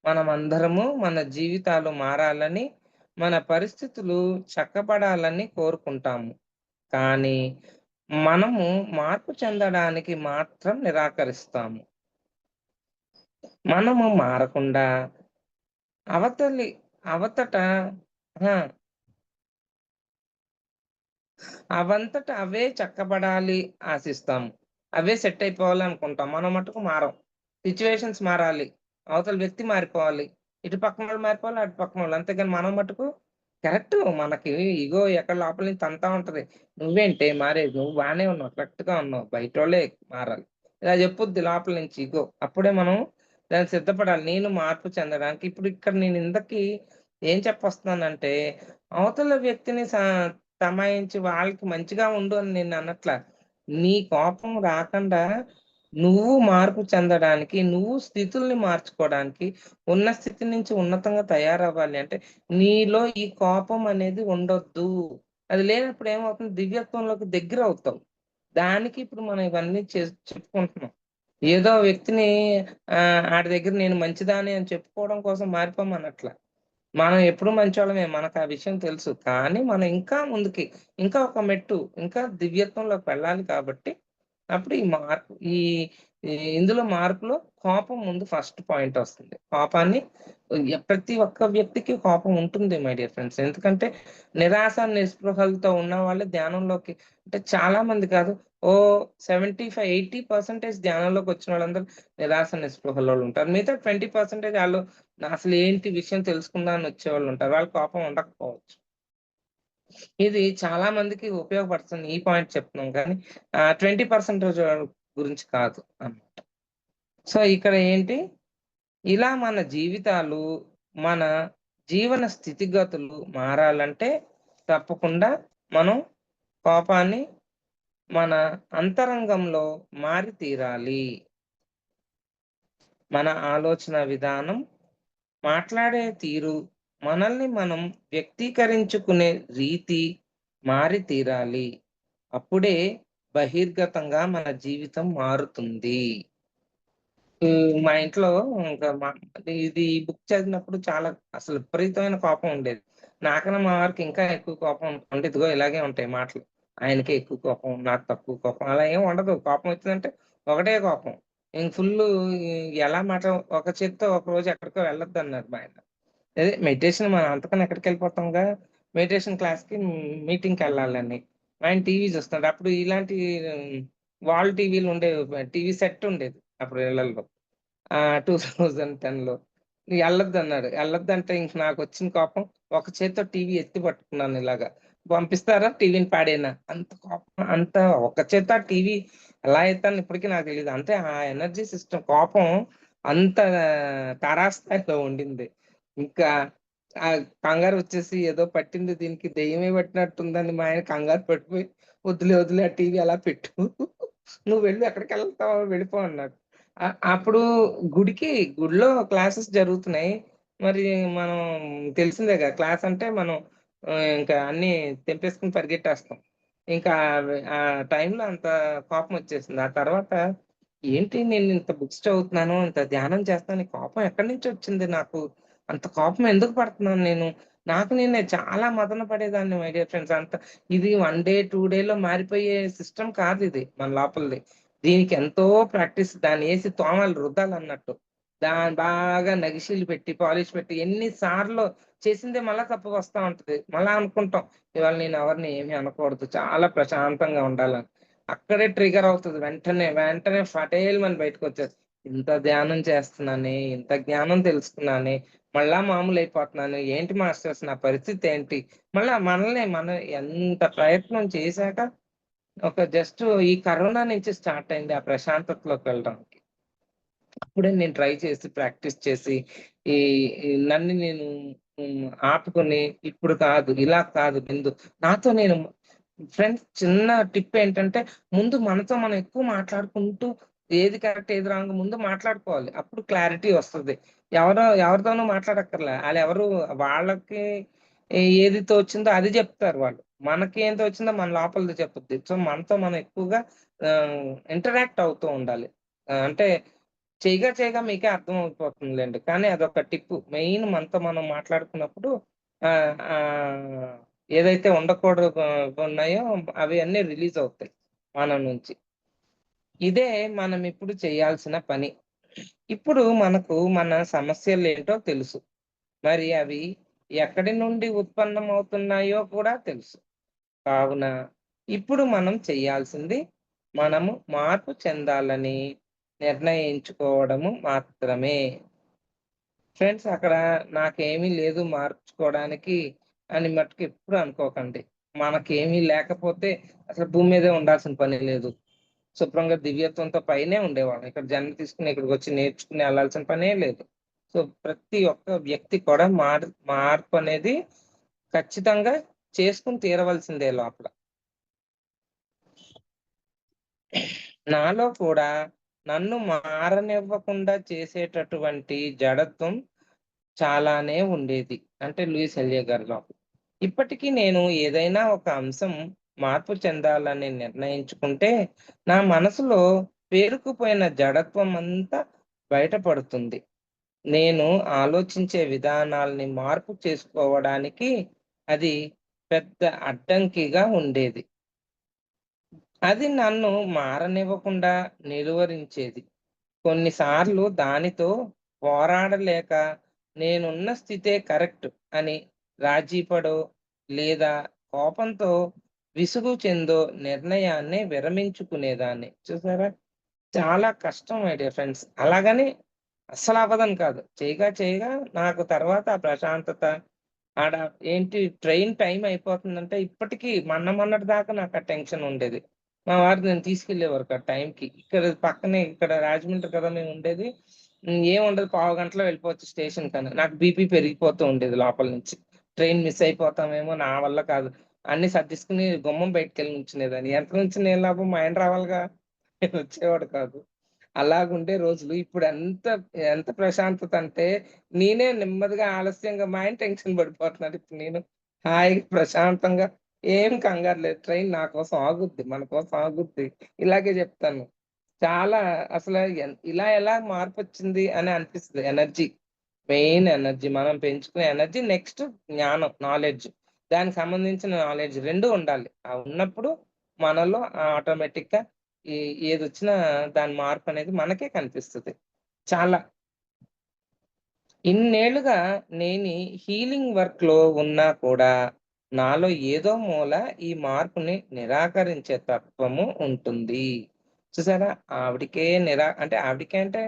మనమందరము మన జీవితాలు మారాలని, మన పరిస్థితులు చక్కబడాలని కోరుకుంటాము. కానీ మనము మార్పు చెందడానికి మాత్రం నిరాకరిస్తాము. మనము మారకుండా అవతలి అవతట ఆ! అవంతట అవే చక్కబడాలి ఆశిస్తాము. అవే సెట్ అయిపోవాలనుకుంటాం. మనం మట్టుకు మారం. సిట్యుయేషన్స్ మారాలి. అవతల వ్యక్తి మారిపోవాలి. ఇటు పక్కనోళ్ళు మారిపోవాలి, అటు పక్కనోళ్ళు. అంతేగాని మనం మట్టుకు కరెక్టు మనకి ఇగో ఎక్కడ లోపల నుంచి తంతా ఉంటది. "నువ్వేంటే మారేది? నువ్వు బానే ఉన్నావు. కరెక్ట్‌గా ఉన్నావు. బయటోళ్ళే మారాలి." ఇలా చెప్పుద్ది లోపల నుంచి ఇగో. అప్పుడే మనం దానికి సిద్ధపడాలి. నేను మార్పు చెందడానికి ఇప్పుడు ఇక్కడ నేను ఇంతకి ఏం చెప్పొస్తున్నానంటే, అవతల వ్యక్తిని తమాయించి వాళ్ళకి మంచిగా ఉండు అని నేననట్లా. నీ కోపం రాకుండా నువ్వు మార్పు చెందడానికి, నువ్వు స్థితుల్ని మార్చుకోవడానికి, ఉన్న స్థితి నుంచి ఉన్నతంగా తయారవ్వాలి అంటే, నీలో ఈ కోపం అనేది ఉండొద్దు. అది లేనప్పుడు ఏమవుతుంది దివ్యత్వంలోకి దగ్గరవుతావు. దానికి ఇప్పుడు మనం ఇవన్నీ చెప్పుకుంటున్నాం. ఏదో వ్యక్తిని ఆడి దగ్గర నేను మంచిదాన్ని అని చెప్పుకోవడం కోసం మారిపోమనట్ల. మనం ఎప్పుడు మంచోళ్ళమే. మనకు ఆ విషయం తెలుసు. కానీ మనం ఇంకా ముందుకి, ఇంకా ఒక మెట్టు, ఇంకా దివ్యత్వంలోకి వెళ్ళాలి కాబట్టి, అప్పుడు ఈ మార్పు ఈ ఇందులో మార్పులో కోపం ముందు ఫస్ట్ పాయింట్ వస్తుంది. కోపాన్ని ప్రతి ఒక్క వ్యక్తికి కోపం ఉంటుంది మై డియర్ ఫ్రెండ్స్. ఎందుకంటే నిరాశ, నిస్పృహలతో ఉన్నవాళ్ళే ధ్యానంలోకి అంటే చాలా మంది కాదు. ఓహ్! 75, 80% ధ్యానంలోకి వచ్చిన వాళ్ళందరూ నిరాశ, నిస్పృహలోళ్ళు ఉంటారు. మిగతా 20% ఆళ్ళు అసలు ఏంటి విషయం తెలుసుకుందాం అని వచ్చేవాళ్ళుంటారు. వాళ్ళకి కోపం ఉండకపోవచ్చు. ఇది చాలా మందికి ఉపయోగపడుతుంది. ఈ పాయింట్ చెప్తున్నాం గానీ 20% గురించి కాదు అన్నమాట. సో, ఇక్కడ ఏంటి ఇలా మన జీవితాలు, మన జీవన స్థితిగతులు మారాలంటే తప్పకుండా మనం కోపాన్ని మన అంతరంగంలో మారి తీరాలి. మన ఆలోచన విధానం, మాట్లాడే తీరు, మనల్ని మనం వ్యక్తీకరించుకునే రీతి మారి తీరాలి. అప్పుడే బహిర్గతంగా మన జీవితం మారుతుంది. మా ఇంట్లో ఇంకా ఇది ఈ బుక్ చదివినప్పుడు చాలా అసలు విపరీతమైన కోపం ఉండేది. నాకన్నా మా వారికి ఇంకా ఎక్కువ కోపం అంటే ఇదిగో ఇలాగే ఉంటాయి మాటలు. ఆయనకే ఎక్కువ కోపం, నాకు తక్కువ కోపం అలా ఏం ఉండదు. కోపం వచ్చిందంటే ఒకటే కోపం. ఇంక ఫుల్లు ఎలా మాట ఒక చేత్తో ఒకరోజు ఎక్కడికో వెళ్ళొద్దన్నారు మా ఆయన. అదే మెడిటేషన్ మనం అంతకన్నా ఎక్కడికెళ్ళిపోతాంగా. మెడిటేషన్ క్లాస్‌కి మీటింగ్‌కెళ్ళాలని. ఆయన టీవీ చూస్తున్నాడు. అప్పుడు ఇలాంటి వాల్ టీవీలు ఉండేవి. టీవీ సెట్ ఉండేది అప్పుడు ఇళ్ళల్లో. 2010లో. ఎళ్ళొద్దన్నాడు. ఎళ్ళొద్దంటే ఇంక నాకొచ్చిన కోపం ఒక చేత్తో టీవీ ఎత్తి పట్టుకున్నాను ఇలాగా. పంపిస్తారా టీవీని పాడేయనా? అంత కోపం అంత ఒక చేత్తో ఆ టీవీ ఎలా ఎత్తానో ఇప్పటికి నాకు తెలీదు. అంటే ఆ ఎనర్జీ సిస్టమ్ కోపం అంత తారాస్థాయిలో ఉండింది. ఇంకా కంగారు వచ్చేసి ఏదో పట్టింది దీనికి దెయ్యమే పట్టినట్టుందని మా ఆయన కంగారు పడిపోయి, "వద్దులే, వద్దులే ఆ టీవీ అలా పెట్టు. నువ్వు వెళ్ళు ఎక్కడికెళ్తావో వెళ్ళిపో" అన్నాడు. అప్పుడు గుడిలో క్లాసెస్ జరుగుతున్నాయి. మరి మనం తెలిసిందేగా క్లాస్ అంటే మనం ఇంకా అన్నీ తెంపేసుకొని పరిగెట్టేస్తాం. ఇంకా ఆ టైంలో అంత కోపమొచ్చేసింది. ఆ తర్వాత ఏంటి నేను ఇంత బుక్స్ చదువుతున్నాను, ఇంత ధ్యానం చేస్తున్నాను. ఈ కోపం ఎక్కడి నుంచొచ్చింది నాకు? అంత కోపం ఎందుకు పడుతున్నాను నేను? నాకు నేనే చాలా మదన పడేదాన్ని మై డియర్ ఫ్రెండ్స్. ఇది 1 డే, 2 డేలో మారిపోయే సిస్టమ్ కాదిది మన లోపలిది. దీనికి ఎంతో ప్రాక్టీస్ దాన్నేసి తోమాలి, రుద్దాలన్నట్టు. దాన్ని బాగా నగిషీలు పెట్టి, పాలిష్ పెట్టి ఎన్ని సార్లు చేసిందే మళ్ళా తప్పుకొస్తా ఉంటది. మళ్ళా అనుకుంటాం, ఇవాళ నేను ఎవరిని ఏమి అనకూడదు. చాలా ప్రశాంతంగా ఉండాలని. అక్కడే ట్రిగ్గర్ అవుతది. వెంటనే ఫటేల్‌మని బయటకొచ్చేస్తది. ఇంత ధ్యానం చేస్తున్నానే, ఇంత జ్ఞానం తెలుసుకున్నానే, మళ్ళా మామూలయిపోతున్నాను. ఏంటి మాస్టర్స్ నా పరిస్థితేంటి? మళ్ళా మనం ఎంత ప్రయత్నం చేశాక ఒక జస్ట్ ఈ కరోనా నుంచి స్టార్ట్ అయింది ఆ ప్రశాంతతలోకి వెళ్ళడానికి. అప్పుడే నేను ట్రై చేసి, ప్రాక్టీస్ చేసి, ఈ ఈ నన్ను నేను ఆపుకొని ఇప్పుడు కాదు, ఇలా కాదు బిందు. నాతో నేను ఫ్రెండ్స్ చిన్న టిప్ ఏంటంటే, ముందు మనతో మనం ఎక్కువ మాట్లాడుకుంటూ ఏది కరెక్ట్, ఏది రాంగ్ ముందు మాట్లాడుకోవాలి. అప్పుడు క్లారిటీ వస్తది. ఎవరితోనూ మాట్లాడక్కర్లే. ఆళ్ళెవరు వాళ్ళకి ఏది తోచిందో అది జెప్తారు వాళ్ళు. మనకి ఏం తోచిందో మన లోపలిది చెప్పుద్ది. సో, మనతో మనం ఎక్కువగా ఇంటరాక్ట్ అవుతూ ఉండాలి. అంటే చేయగా మీకే అర్థమైపోతుందిలెండి. కానీ అదొక టిప్పు. మెయిన్ మనతో మనం మాట్లాడుకున్నప్పుడు ఆహ్, ఆహ్, ఏదైతే ఉండకూడదు ఉన్నాయో అవి అన్నీ రిలీజ్ అవుతాయి. మన నుంచి. ఇదే మనం ఇప్పుడు చేయాల్సిన పని. ఇప్పుడు మనకు మన సమస్యలేంటో తెలుసు. మరి అవి ఎక్కడి నుండి ఉత్పన్నమవుతున్నాయో కూడా తెలుసు. కావున ఇప్పుడు మనం చేయాల్సింది మనము మార్పు చెందాలని నిర్ణయించుకోవడము మాత్రమే. ఫ్రెండ్స్, అక్కడ నాకేమీ లేదు మార్చుకోవడానికి అని మట్టుకు ఎప్పుడు అనుకోకండి. మనకేమీ లేకపోతే అసలు భూమి మీదే ఉండాల్సిన పని లేదు. శుభ్రంగా దివ్యత్వంతో పైనే ఉండేవాళ్ళం. ఇక్కడ జన్మ తీసుకొని ఇక్కడికొచ్చి నేర్చుకుని వెళ్ళాల్సిన పనే లేదు. సో ప్రతి ఒక్క వ్యక్తి కూడా మార్పు అనేది ఖచ్చితంగా చేసుకొని తీరవలసిందే లోపల. నాలో కూడా నన్ను మారనివ్వకుండా చేసేటటువంటి జడత్వం చాలానే ఉండేది. అంటే లూయిస్ ఎలియా గారిలో. ఇప్పటికీ నేను ఏదైనా ఒక అంశం మార్పు చెందాలని నిర్ణయించుకుంటే, నా మనసులో పేరుకుపోయిన జడత్వం అంతా బయటపడుతుంది. నేను ఆలోచించే విధానాల్ని మార్పు చేసుకోవడానికి అది పెద్ద అడ్డంకిగా ఉండేది. అది నన్ను మారనివ్వకుండా నిలువరించేది. కొన్నిసార్లు దానితో పోరాడలేక నేనున్న స్థితే కరెక్ట్ అని రాజీపడో లేదా కోపంతో విసుగు చెందో నిర్ణయాన్ని విరమించుకునేదాన్ని. చూసారా? చాలా కష్టం మై డియర్ ఫ్రెండ్స్. అలాగని అస్సలవ్వదని కాదు. చేయగా చేయగా నాకు తర్వాత ఆ ప్రశాంతత ఆడ ఏంటి ట్రైన్ టైమ్ అయిపోతుందంటే ఇప్పటికి మొన్నటి దాకా నాకు ఆ టెన్షన్ ఉండేది. మా వారు నన్ను తీసుకెళ్ళేవారు కాదు టైంకి. ఇక్కడ పక్కనే ఇక్కడ రాజమండ్రి కదా మేముండేది. ఏముండదు, పావుగంటలో వెళ్ళిపోవచ్చు స్టేషన్‌కని. నాకు బీపీ పెరిగిపోతూ ఉండేది లోపల నుంచి. ట్రైన్ మిస్ అయిపోతామేమో, నా వల్ల కాదు. అన్నీ సర్దేసుకొని గుమ్మం బయటికెళ్ళి నుంచునేదాన్ని. ఎంత నుంచుని ఏం లాభం, మా ఆయన రావాలిగా. వచ్చేవాడు కాదు. అలాగుండే రోజులు. ఇప్పుడు ఎంత ప్రశాంతత అంటే, నేనే నెమ్మదిగా ఆలస్యంగా మా ఆయన టెన్షన్ పడిపోతున్నాడు. ఇప్పుడు నేను హాయిగా ప్రశాంతంగా ఏం కంగారు లేదు. ట్రైన్ నా కోసం ఆగుద్ది. మన కోసం ఆగుద్ది. ఇలాగే చెప్తాను. చాలా అసల ఇలా ఎలా మార్పొచ్చింది అని అనిపిస్తది. ఎనర్జీ. Main energy. మనం పెంచుకునే ఎనర్జీ. నెక్స్ట్ జ్ఞానం, నాలెడ్జ్. దానికి సంబంధించిన నాలెడ్జ్ 2 ఉండాలి. ఉన్నప్పుడు మనలో ఆటోమేటిక్‌గా ఈ ఏదొచ్చినా దాని మార్పనేది మనకే కనిపిస్తది. చాలా. ఇన్నేళ్లుగా నేనీ హీలింగ్ వర్క్‌లో ఉన్నా కూడా, నాలో ఏదో మూల ఈ మార్పుని నిరాకరించే తత్వము ఉంటుంది. చూసారా? ఆవిడకే అంటే ఆవిడకే అంటే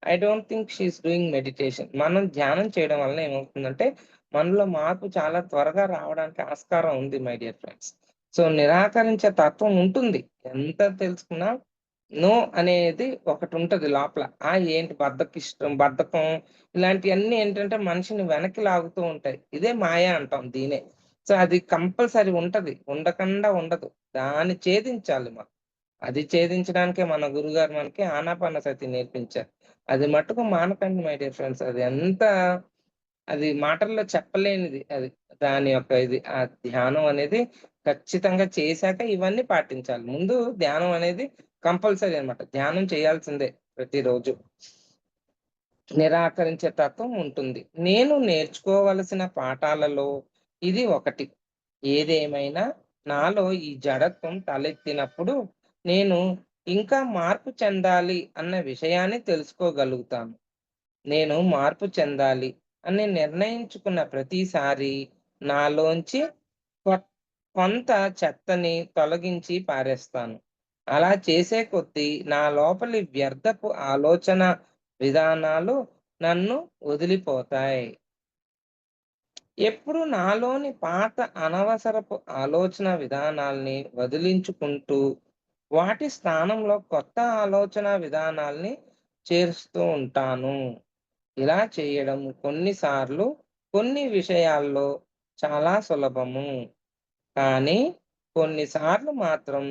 I don't think she is doing meditation. మనం ధ్యానం చేయడం వలన ఏమవుతుందంటే, మనలో మార్పు చాలా త్వరగా రావడానికి ఆస్కారం ఉంది మై డియర్ ఫ్రెండ్స్. సో, నిరాకరించే తత్వం ఉంటుంది. ఎంత తెలుసుకున్నా నో అనేది ఒకటుంటది లోపల. ఏంటి బద్ధకం ఇలాంటియన్నీ ఏంటంటే మనిషిని వెనక్కి లాగుతూ ఉంటాయి. ఇదే మాయ అంటాం దీన్నే. సో, అది కంపల్సరీ ఉంటది. ఉండకుండా ఉండదు. దాన్ని ఛేదించాలి మనం. అది ఛేదించడానికే మన గురుగారు మనకి ఆనాపానసతి నేర్పించారు. అది మట్టుకు మానకండి మై డియర్ ఫ్రెండ్స్. అది మాటల్లో చెప్పలేనిది అది. దాని యొక్క ఇది. ఆ ధ్యానం అనేది ఖచ్చితంగా చేశాక ఇవన్నీ పాటించాలి. ముందు ధ్యానం అనేది కంపల్సరీ అన్నమాట. ధ్యానం చేయాల్సిందే ప్రతిరోజు. నిరాకరించే తత్వం ఉంటుంది. నేను నేర్చుకోవలసిన పాఠాలలో ఇది ఒకటి. ఏదేమైనా నాలో ఈ జడత్వం తలెత్తినప్పుడు నేను ఇంకా మార్పు చెందాలి అన్న విషయాన్ని తెలుసుకోగలుగుతాను. నేను మార్పు చెందాలి అని నిర్ణయించుకున్న ప్రతిసారి నాలోంచి కొ కొంత చెత్తని తొలగించి పారేస్తాను. అలా చేసే కొద్దీ నా లోపలి వ్యర్థపు ఆలోచన విధానాలు నన్ను వదిలిపోతాయి. ఎప్పుడు నాలోని పాత అనవసరపు ఆలోచన విధానాల్ని వదిలించుకుంటూ, వాటి స్థానంలో కొత్త ఆలోచన విధానాల్ని చేరుస్తూ ఉంటాను. ఇలా చేయడం కొన్నిసార్లు కొన్ని విషయాల్లో చాలా సులభము. కానీ కొన్నిసార్లు మాత్రం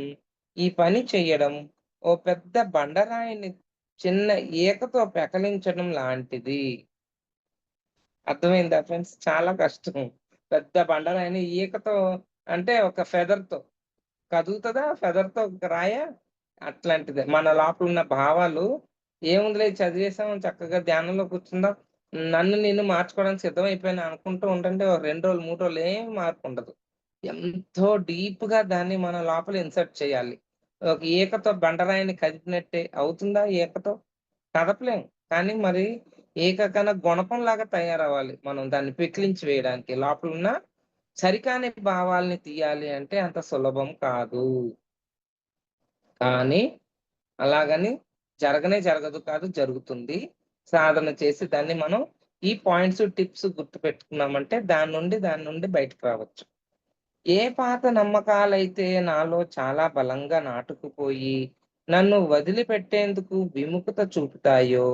ఈ పని చెయ్యడం ఓ పెద్ద బండరాయిని చిన్న ఈకతో పెకలించడం లాంటిది. అర్థమైందా ఫ్రెండ్స్? చాలా కష్టం. పెద్ద బండరాయిని ఈకతో అంటే ఒక ఫెదర్‌తో కదులుతదా ఫెదర్‌తో ఒక రాయ? అట్లాంటిదే. మన లోపలున్న భావాలు ఏముందిలే చదివేసాం, చక్కగా ధ్యానంలో కూర్చుందాం. నన్ను నేను మార్చుకోవడానికి సిద్ధమైపోయాను అనుకుంటూ ఉండండి. ఒక 2 రోజులు, 3 రోజులు ఏం మార్పుండదు. ఎంతో డీప్‌గా దాన్ని మన లోపల ఇన్సర్ట్ చేయాలి. ఒక ఈకతో బండరాయిని కదిపినట్టే అవుతుందా ఈకతో? కదపలేం. కానీ మరి ఈక కన్నా గుణపంలాగా తయారవ్వాలి మనం దాన్ని పెకిలించి వేయడానికి. లోపలున్న సరికాని భావాల్ని తీయాలి అంటే అంత సులభం కాదు. కానీ అలాగని జరగదు కాదు, జరుగుతుంది. సాధన చేసి దాన్ని మనం ఈ పాయింట్స్, టిప్స్ గుర్తుపెట్టుకున్నామంటే దాని నుండి బయటకు రావచ్చు. ఏ పాత నమ్మకాలైతే నాలో చాలా బలంగా నాటుకుపోయి, నన్ను వదిలిపెట్టేందుకు విముఖత చూపుతాయో,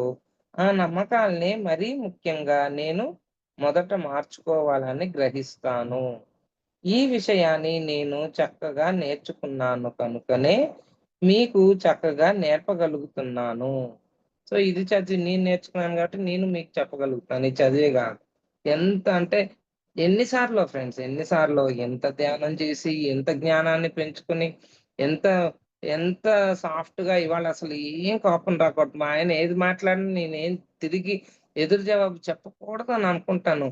ఆ నమ్మకాల్నే మరీ ముఖ్యంగా నేను మొదట మార్చుకోవాలని గ్రహిస్తాను. ఈ విషయాన్ని నేను చక్కగా నేర్చుకున్నాను కనుకనే మీకు చక్కగా నేర్పగలుగుతున్నాను. సో, ఇది చదివి నేను నేర్చుకున్నాను కాబట్టి నేను మీకు చెప్పగలుగుతాను. ఇది చదివే గాదు. ఎంత అంటే ఎన్ని సార్లో ఫ్రెండ్స్, ఎన్ని సార్లో ఎంత ధ్యానం చేసి, ఎంత జ్ఞానాన్ని పెంచుకొని, ఎంత ఎంత సాఫ్ట్‌గా ఇవాళ అసలు ఏం కోపం రాకూడదు. మా ఆయన ఏది మాట్లాడినా నేనేం తిరిగి ఎదురు జవాబు చెప్పకూడదని అనుకుంటాను.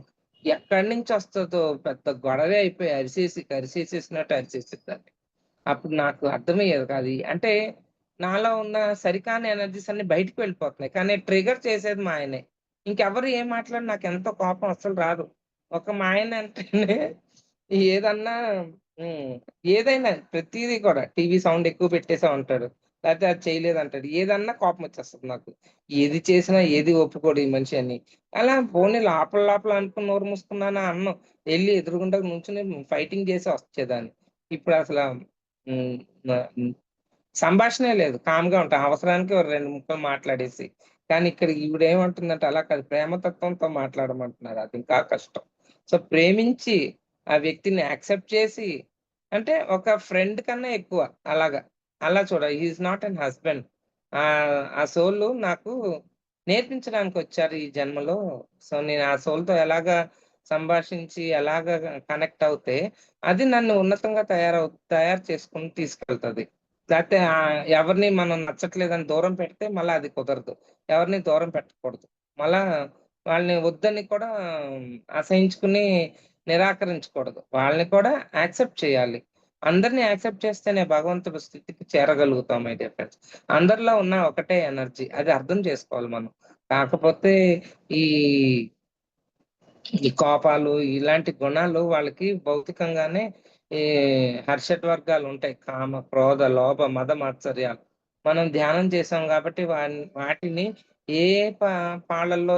ఎక్కడి నుంచొస్తదో పెద్ద గొడవే అయిపోయి అరిసేసినట్టు అరిచేసిద్దండి. అప్పుడు నాకు అర్థమయ్యేది కాదు. అంటే నాలో ఉన్న సరికాని ఎనర్జీస్ అన్నీ బయటికి వెళ్ళిపోతున్నాయి. కానీ ట్రిగ్గర్ చేసేది మా ఆయనే. ఇంకెవరు ఏం మాట్లాడినా నాకెంత కోపం అస్సలు రాదు. ఒక మా ఆయన అంటేనే ఏదన్నా హ్మ్. ఏదైనా ప్రతీదీ కూడా టీవీ సౌండ్ ఎక్కువ పెట్టేసావంటాడు. లేతే అది చేయలేదంటాడు. ఏదన్నా కోపమొచ్చేస్తది నాకు. ఏది చేసినా ఏది ఒప్పుకోడు ఈ మనిషి అని. అలా పోనీ లోపల లోపల అనుకుని నోరు మూసుకున్నానా అనను. ఎళ్లి ఎదురుగుండా నుంచొని ఫైటింగ్ చేసి వచ్చేదాన్ని. ఇప్పుడసల హ్మ్. హ్మ్. సంభాషణే లేదు. కామ్‌గా ఉంటా. అవసరానికి ఓ 2 ముక్కలు మాట్లాడేసి. కానీ ఇక్కడ ఈవిడేమంటుందంటే అలా కాదు ప్రేమతత్వంతో మాట్లాడమంటున్నారు. అది ఇంకా కష్టం. సో, ప్రేమించి ఆ వ్యక్తిని యాక్సెప్ట్ చేసి అంటే ఒక ఫ్రెండ్ కన్నా ఎక్కువ అలాగా. అలా చూడాలి. He is not an husband. ఆ సోలు నాకు నేర్పించడానికొచ్చారు ఈ జన్మలో. సో, నేను ఆ సోల్‌తో ఎలాగా సంభాషించి ఎలాగా కనెక్ట్ అవుతే అది నన్ను ఉన్నతంగా తయారు చేసుకొని తీసుకెళ్తది. లేతే ఎవరిని మనం నచ్చట్లేదని దూరం పెడితే మళ్ళా అది కుదరదు. ఎవరిని దూరం పెట్టకూడదు. మళ్ళా వాళ్ళని వద్దని కూడా అసహించుకుని నిరాకరించకూడదు. వాళ్ళని కూడా యాక్సెప్ట్ చేయాలి. అందరిని యాక్సెప్ట్ చేస్తేనే భగవంతుడి స్థితికి చేరగలుగుతాం మై డియర్ ఫ్రెండ్స్. అందరిలో ఉన్న ఒకటే ఎనర్జీ. అది అర్థం చేసుకోవాలి మనం. కాకపోతే ఈ ఈ కోపాలు ఇలాంటి గుణాలు వాళ్ళకి భౌతికంగానే ఈ హర్షడ్వర్గాలుంటాయి. కామ, క్రోధ, లోభ, మద, మాత్సర్యాలు. మనం ధ్యానం చేసాం గాబట్టి వాటిని ఏ పా పాళ్ళల్లో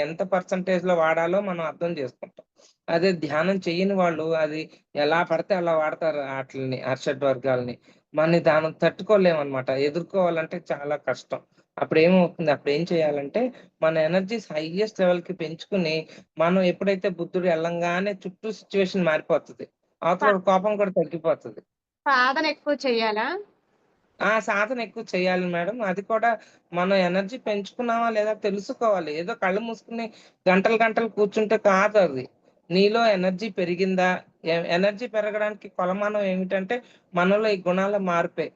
ఎంత పర్సెంటేజ్‌లో వాడాలో మనం అర్థం చేసుకుంటాం. అదే ధ్యానం చెయ్యని వాళ్ళు అది ఎలా పడితే అలా వాడతారు ఆటిల్ని హర్షడ్వర్గాల్ని. మనం దాన్ని తట్టుకోలేమనమాట. ఎదుర్కోవాలంటే చాలా కష్టం. అప్పుడేమవుతుంది అప్పుడేం చేయాలంటే మన ఎనర్జీస్ హైయెస్ట్ లెవెల్‌కి పెంచుకొని, మనం ఎప్పుడైతే బుద్ధుడు ఎళ్ళంగానే చుట్టూ సిట్యుయేషన్ మారిపోతది. సా అవతలోడి కోపం కూడా తగ్గిపోతది. సాధన ఎక్కువ చెయ్యాలా? ఆ! సాధన ఎక్కువ చేయాలి మేడం. అది కూడా మనం ఎనర్జీ పెంచుకున్నామా లేదా తెలుసుకోవాలి. ఏదో కళ్ళు మూసుకొని గంటలు గంటలు కూర్చుంటే కాదది. నీలో ఎనర్జీ పెరిగిందా? ఎనర్జీ పెరగడానికి కొలమానం ఏమిటంటే మనలో ఈ గుణాల మార్పే.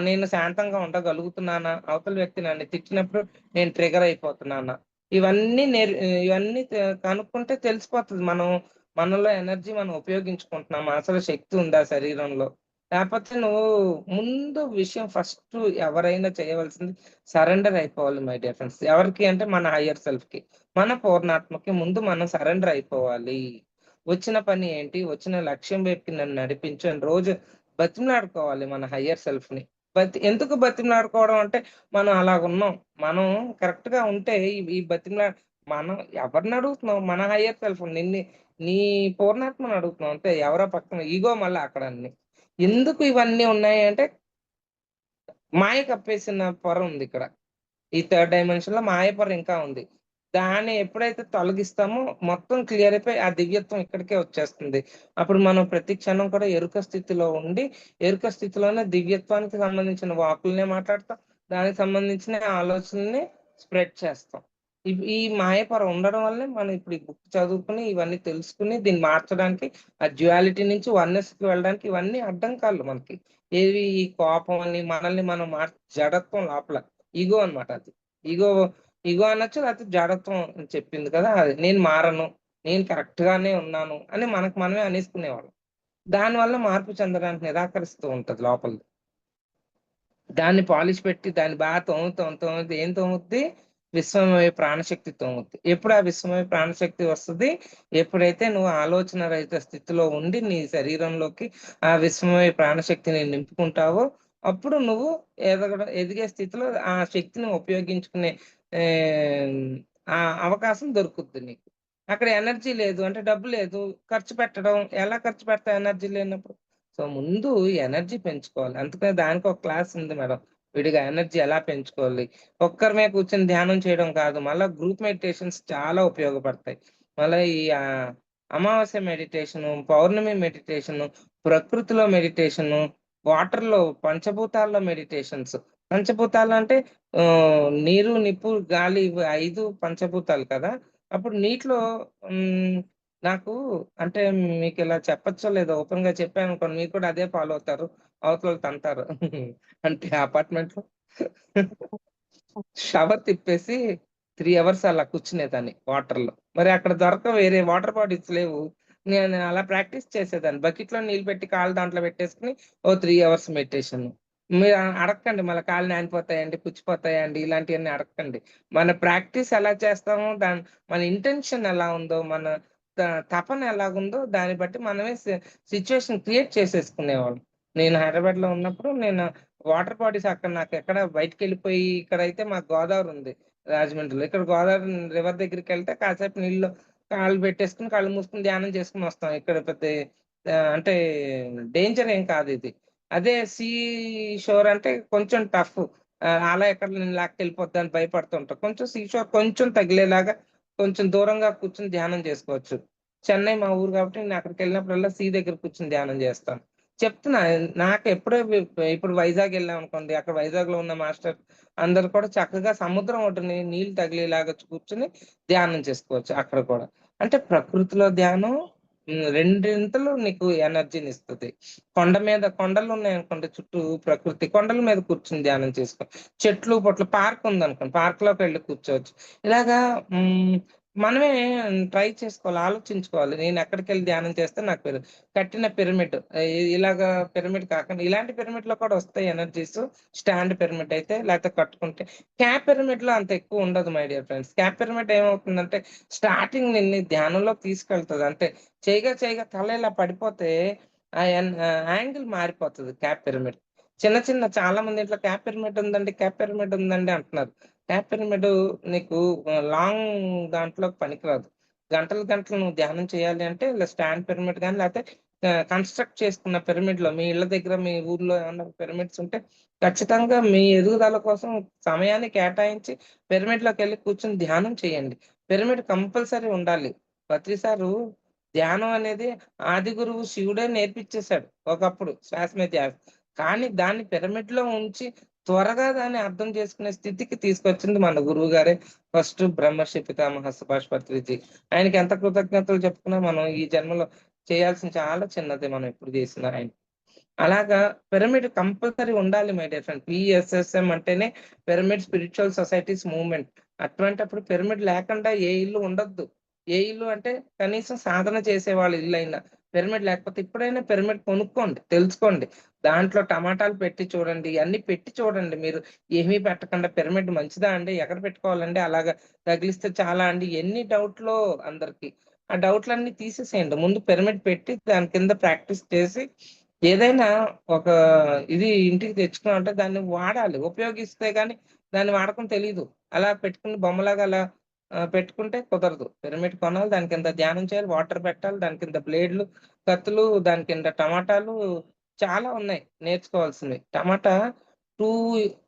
నేను శాంతంగా ఉండగలుగుతున్నానా? అవతల వ్యక్తి నన్ను తిట్టినప్పుడు నేను ట్రిగ్గర్ అయిపోతున్నానా? ఇవన్నీ కనుక్కుంటే తెలిసిపోతది. మనలో ఎనర్జీ మనం ఉపయోగించుకుంటున్నామా? అసలు శక్తి ఉందా శరీరంలో? లేపోతే నువ్వు ముందు విషయం ఫస్టు ఎవరైనా చేయవలసింది సరెండర్ అయిపోవాలి మై డియర్ ఫ్రెండ్స్. ఎవరికి అంటే మన హైయర్ సెల్ఫ్‌కి. మన పూర్ణాత్మకి ముందు మనం సరెండర్ అయిపోవాలి. వచ్చిన పని ఏంటి? వచ్చిన లక్ష్యం వైపుకి నన్ను నడిపించు అని రోజు బతిమిలాడుకోవాలి మన హైయర్ సెల్ఫ్‌ని. ఎందుకు బతిమిలాడుకోవడం అంటే, మనం అలాగున్నాం. మనం కరెక్ట్‌గా ఉంటే ఈ బతిమిలా మనం ఎవరిని అడుగుతున్నాం? మన హైయర్ సెల్ఫ్ నీ పూర్ణాత్మని అడుగుతున్నాం అంతే. ఎవరో పక్కన ఇగో మళ్ళా అక్కడ అన్ని. ఎందుకు ఇవన్నీ ఉన్నాయి అంటే, మాయ కప్పేసిన పొర ఉందిక్కడ. ఈ థర్డ్ డైమెన్షన్‌లో మాయ పొర ఇంకా ఉంది. దాన్ని ఎప్పుడైతే తొలగిస్తామో మొత్తం క్లియర్ అయిపోయి ఆ దివ్యత్వం ఇక్కడికే వచ్చేస్తుంది. అప్పుడు మనం ప్రతి క్షణం కూడా ఎరుక స్థితిలో ఉండి, ఎరుక స్థితిలోనే దివ్యత్వానికి సంబంధించిన వాక్కులనే మాట్లాడతాం. దానికి సంబంధించిన ఆలోచనల్ని స్ప్రెడ్ చేస్తాం. ఈ మాయ పొర ఉండడం వల్లే మనం ఇప్పుడు ఈ బుక్ చదువుకొని, ఇవన్నీ తెలుసుకొని, దీన్ని మార్చడానికి ఆ డ్యుయాలిటీ నుంచి వన్నెస్‌కి వెళ్ళడానికి ఇవన్నీ అడ్డంకాలు మనకి. ఏవి ఈ కోపం అని మనల్ని మనం జడత్వం లోపల. ఇగో అన్నమాట అది. ఇగో, ఇగో అనొచ్చు లేకపోతే జడత్వం అని చెప్పింది కదా! అది. నేను మారను. నేను కరెక్ట్ గానే ఉన్నాను అని మనకు మనమే అనేసుకునేవాళ్ళం. దానివల్ల మార్పు చెందడానికి నిరాకరిస్తూ ఉంటది లోపల. దాన్ని పాలిష్ పెట్టి దాన్ని బాగా తోముతే ఏం తోముద్ది? విశ్వమయ ప్రాణశక్తి తోముద్ది. ఎప్పుడు ఆ విశ్వమయ ప్రాణశక్తి వస్తది? ఎప్పుడైతే నువ్వు ఆలోచన రహిత స్థితిలో ఉండి నీ శరీరంలోకి ఆ విశ్వమయ ప్రాణశక్తిని నింపుకుంటావో, అప్పుడు నువ్వు ఎదిగే స్థితిలో ఆ శక్తిని ఉపయోగించుకునే ఆహ్, ఆ అవకాశం దొరుకుద్ది నీకు. అక్కడ ఎనర్జీ లేదు అంటే డబ్బు లేదు. ఖర్చు పెట్టడం ఎలా ఖర్చు పెడతావు ఎనర్జీ లేనప్పుడు? సో, ముందు ఎనర్జీ పెంచుకోవాలి. అందుకని దానికి ఒక క్లాస్ ఉంది మేడం. విడిగా ఎనర్జీ ఎలా పెంచుకోవాలి. ఒక్కరమే కూర్చొని ధ్యానం చేయడం కాదు. మళ్ళా గ్రూప్ మెడిటేషన్స్ చాలా ఉపయోగపడతాయి. మళ్ళా ఈ అమావాస్య మెడిటేషను, పౌర్ణమి మెడిటేషను, ప్రకృతిలో మెడిటేషను, వాటర్‌లో పంచభూతాల్లో మెడిటేషన్స్. పంచభూతాలంటే నీరు, నిప్పు, గాలి ఇవి 5 పంచభూతాలు కదా! అప్పుడు నీటిలో హ్మ్. నాకు అంటే మీకిలా చెప్పచ్చో లేదో ఓపెన్‌గా చెప్పాననుకోండి మీరు కూడా అదే ఫాలో అవుతారు. అవతలోళ్ళు తంతారు. అంటే అపార్ట్‌మెంట్‌లో షవర్ తిప్పేసి 3 అవర్స్ అలా కూర్చునేదాన్ని వాటర్‌లో. మరి అక్కడ దొరకవు వేరే వాటర్ బాటిల్స్ లేవు. నేను అలా ప్రాక్టీస్ చేసేదాన్ని. బకెట్‌లో నీళ్ళు పెట్టి కాళ్ళు దాంట్లో పెట్టేసుకొని ఓ 3 అవర్స్ మెడిటేషన్. మీరు అడక్కండి మళ్ళా కాళ్ళు నానిపోతాయండి, పుచ్చిపోతాయండి ఇలాంటియన్నీ అడక్కండి. మన ప్రాక్టీస్ ఎలా చేస్తామో మన ఇంటెన్షన్ ఎలా ఉందో, మన త తపన ఎలాగుందో దాన్ని బట్టి మనమే సిట్యుయేషన్ క్రియేట్ చేసేసుకునేవాళ్ళం. నేను హైదరాబాద్‌లో ఉన్నప్పుడు నేను వాటర్ బాడీస్ అక్కడ నాకెక్కడ బయటికెళ్ళిపోయి ఇక్కడైతే మాకు గోదావరి ఉంది రాజమండ్రిలో. ఇక్కడ గోదావరి రివర్ దగ్గరికెళ్తే కాసేపు నీళ్ళలో కాళ్ళు పెట్టేసుకొని, కళ్ళు మూసుకొని ధ్యానం చేసుకొని వస్తాం. ఇక్కడ పెద్ద అంటే డేంజర్ ఏం కాదిది. అదే షోర్ అంటే కొంచెం టఫ్. అల ఎక్కడ నిన్ను లాక్కెళ్ళిపోద్దని భయపడుతుంటాం. కొంచెం షోర్ కొంచెం తగిలేలాగా కొంచెం దూరంగా కూర్చొని ధ్యానం చేసుకోవచ్చు. చెన్నై మా ఊరు కాబట్టి నేను అక్కడికెళ్ళినప్పుడల్లా దగ్గర కూర్చొని ధ్యానం చేస్తాను. చెప్తున్నా నాకెప్పుడో ఇప్పుడు వైజాగ్ ఎళ్ళామనుకోండి, అక్కడ వైజాగ్‌లో ఉన్న మాస్టర్ అందరూ కూడా చక్కగా సముద్రం ఒడ్డున నీళ్ళు తగిలేలాగా కూర్చొని ధ్యానం చేసుకోవచ్చు అక్కడ కూడా. అంటే ప్రకృతిలో ధ్యానం రెండింతలు నీకు ఎనర్జీనిస్తది. కొండలున్నాయనుకోండి చుట్టూ ప్రకృతి, కొండల మీద కూర్చొని ధ్యానం చేసుకో. చెట్లు, పుట్ల పార్క్ ఉందనుకోండి, పార్క్‌లోకెళ్ళి కూర్చోవచ్చు. ఇలాగా హ్మ్, మనమే ట్రై చేసుకోవాలి, ఆలోచించుకోవాలి. నేనెక్కడికెళ్ళి ధ్యానం చేస్తే నాకు కట్టిన పిరమిడ్. ఇలాగా పిరమిడ్ కాకుండా ఇలాంటి పిరమిడ్‌లో కూడా వస్తాయి ఎనర్జీస్. స్టాండ్ పిరమిడ్ అయితే లేకపోతే కట్టుకుంటే. క్యాప్ పిరమిడ్‌లో అంత ఎక్కువ ఉండదు my dear friends. Cap pyramid ఏమవుతుందంటే స్టార్టింగ్ నిన్ను ధ్యానంలోకి తీసుకెళ్తది. అంటే చేయగా తల ఇలా పడిపోతే యాంగిల్ మారిపోతది క్యాప్ పిరమిడ్. చిన్న చాలా మంది ఇంట్లో క్యాప్ పిరమిడ్ ఉందండి అంటున్నారు. క్యాప్ పిరమిడ్ నీకు లాంగ్ దాంట్లోకి పనికిరాదు. గంటలు నువ్వు ధ్యానం చేయాలి అంటే ఇలా స్టాండ్ పిరమిడ్ గాని లేకపోతే కన్‌స్ట్రక్ట్ చేసుకున్న పిరమిడ్‌లో మీ ఇళ్ళ దగ్గర మీ ఊర్లో ఏమన్నా పిరమిడ్స్ ఉంటే ఖచ్చితంగా మీ ఎదుగుదల కోసం సమయాన్ని కేటాయించి పిరమిడ్‌లోకెళ్ళి కూర్చొని ధ్యానం చేయండి. పిరమిడ్ కంపల్సరీ ఉండాలి. ప్రతిసారు ధ్యానం అనేది ఆది గురువు శివుడే నేర్పిచ్చేసాడు ఒకప్పుడు శ్వాస మీద ధ్యాస. కానీ దాన్ని పిరమిడ్‌లో ఉంచి త్వరగా దాన్ని అర్థం చేసుకునే స్థితికి తీసుకొచ్చింది మన గురువుగారే. ఫస్ట్ బ్రహ్మర్షి పితామహ సుభాష్ పత్రిజీ. ఆయనకి ఎంత కృతజ్ఞతలు చెప్పుకున్నా మనం ఈ జన్మలో చేయాల్సింది చాలా చిన్నది మనం ఎప్పుడు చేసినా ఆయన. అలాగా పిరమిడ్ కంపల్సరీ ఉండాలి మై డియర్ ఫ్రెండ్. పీఎస్ఎస్ఎం అంటేనే పిరమిడ్ స్పిరిచువల్ సొసైటీస్ మూవ్‌మెంట్. అటువంటప్పుడు పిరమిడ్ లేకుండా ఏ ఇల్లు ఉండొద్దు. ఏ ఇల్లు అంటే కనీసం సాధన చేసేవాళ్ళ ఇల్లైనా. పిరమిడ్ లేకపోతే ఇప్పుడైనా పిరమిడ్ కొనుక్కోండి, తెలుసుకోండి. దాంట్లో టమాటాలు పెట్టి చూడండి, ఇయన్నీ పెట్టి చూడండి మీరు. ఏమీ పెట్టకుండా పిరమిడ్ మంచిదా అండి? ఎక్కడ పెట్టుకోవాలండి? అలాగా తగిలిస్తే చాలా అండి? ఎన్ని డౌట్‌లో అందరికి. ఆ డౌట్‌లన్నీ తీసేసేయండి. ముందు పిరమిడ్ పెట్టి దాని కింద ప్రాక్టీస్ చేసి ఏదైనా ఒక ఇది ఇంటికి తెచ్చుకున్నామంటే దాన్ని వాడాలి. ఉపయోగిస్తే గాని దాని వాడకం తెలీదు. అలా పెట్టుకుని బొమ్మలాగా అలా పెట్టుకుంటే కుదరదు. పిరమిడ్ కొనాలి, దాని కింద ధ్యానం చేయాలి, వాటర్ పెట్టాలి, దాని కింద బ్లేడ్లు, కత్తులు, దాని కింద టమాటాలు చాలా ఉన్నాయి నేర్చుకోవాల్సినవి. టమాటా 2,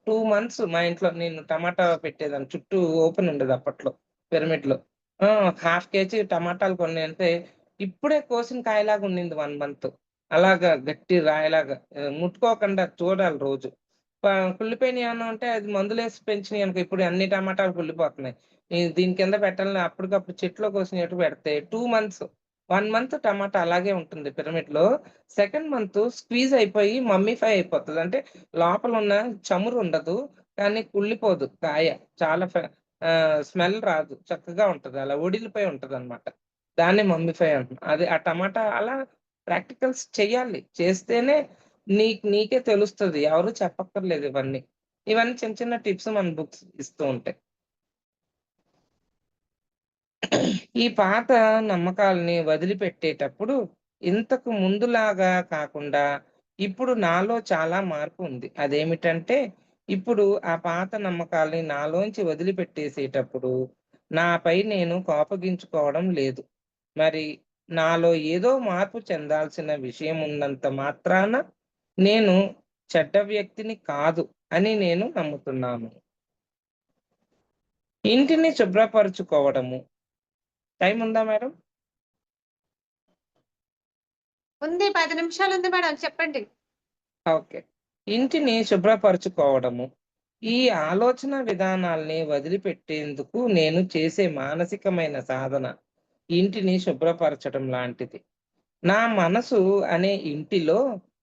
2 మంత్స్ మా ఇంట్లో నేను టమాటా పెట్టేదాన్ని. చుట్టూ ఓపెన్ ఉండేది అప్పట్లో పిరమిడ్‌లో. ఆ! హాఫ్ కేజీ టమాటాలు కొన్నాయంటే ఇప్పుడే కోసిన కాయలాగా ఉండింది 1 మంత్. అలాగా గట్టి రాయిలాగా ముట్టుకోకుండా చూడాలి రోజు. కుళ్ళిపోయినయేమన్నా ఉంటే అది మందులేసి పెంచినియనుకో ఇప్పుడు అన్ని టమాటాలు కుళ్ళిపోతున్నాయి. దీని కింద పెట్టాలని అప్పటికప్పుడు చెట్లో కోసినట్టు పెడితే 2 మంత్స్, 1 మంత్ టమాటా అలాగే ఉంటుంది పిరమిడ్‌లో. సెకండ్ మంత్ స్క్వీజ్ అయిపోయి మమ్మీఫై అయిపోతది. అంటే లోపలున్న చమురు ఉండదు. కానీ కుళ్ళిపోదు కాయ. చాలా స్మెల్ రాదు. చక్కగా ఉంటది. అలా ఒడిలిపోయి ఉంటదనమాట. దాన్నే మమ్మీఫై అంటున్నాం. అది ఆ టమాటా అలా ప్రాక్టికల్స్ చెయ్యాలి. చేస్తేనే నీకే తెలుస్తది. ఎవరు చెప్పక్కర్లేదు ఇవన్నీ. ఇవన్నీ చిన్న చిన్న టిప్స్ మన బుక్స్ ఇస్తూ ఉంటాయి. ఈ పాత నమ్మకాల్ని వదిలిపెట్టేటప్పుడు ఇంతకు ముందులాగా కాకుండా ఇప్పుడు నాలో చాలా మార్పు ఉంది. అదేమిటంటే ఇప్పుడు ఆ పాత నమ్మకాల్ని నాలోంచి వదిలిపెట్టేసేటప్పుడు నాపై నేను కోపగించుకోవడం లేదు. మరి నాలో ఏదో మార్పు చెందాల్సిన విషయం ఉన్నంత మాత్రాన నేను చెడ్డ వ్యక్తిని కాదు అని నేను నమ్ముతున్నాను. ఇంటిని శుభ్రపరుచుకోవడము. టైం ఉందా మేడం? ఉంది, 10 నిమిషాలు ఉంది మేడం, చెప్పండి. ఓకే. ఇంటిని శుభ్రపరుచుకోవడము. ఈ ఆలోచన విధానాల్ని వదిలిపెట్టేందుకు నేను చేసే మానసికమైన సాధన ఇంటిని శుభ్రపరచడం లాంటిది. నా మనసు అనే ఇంటిలో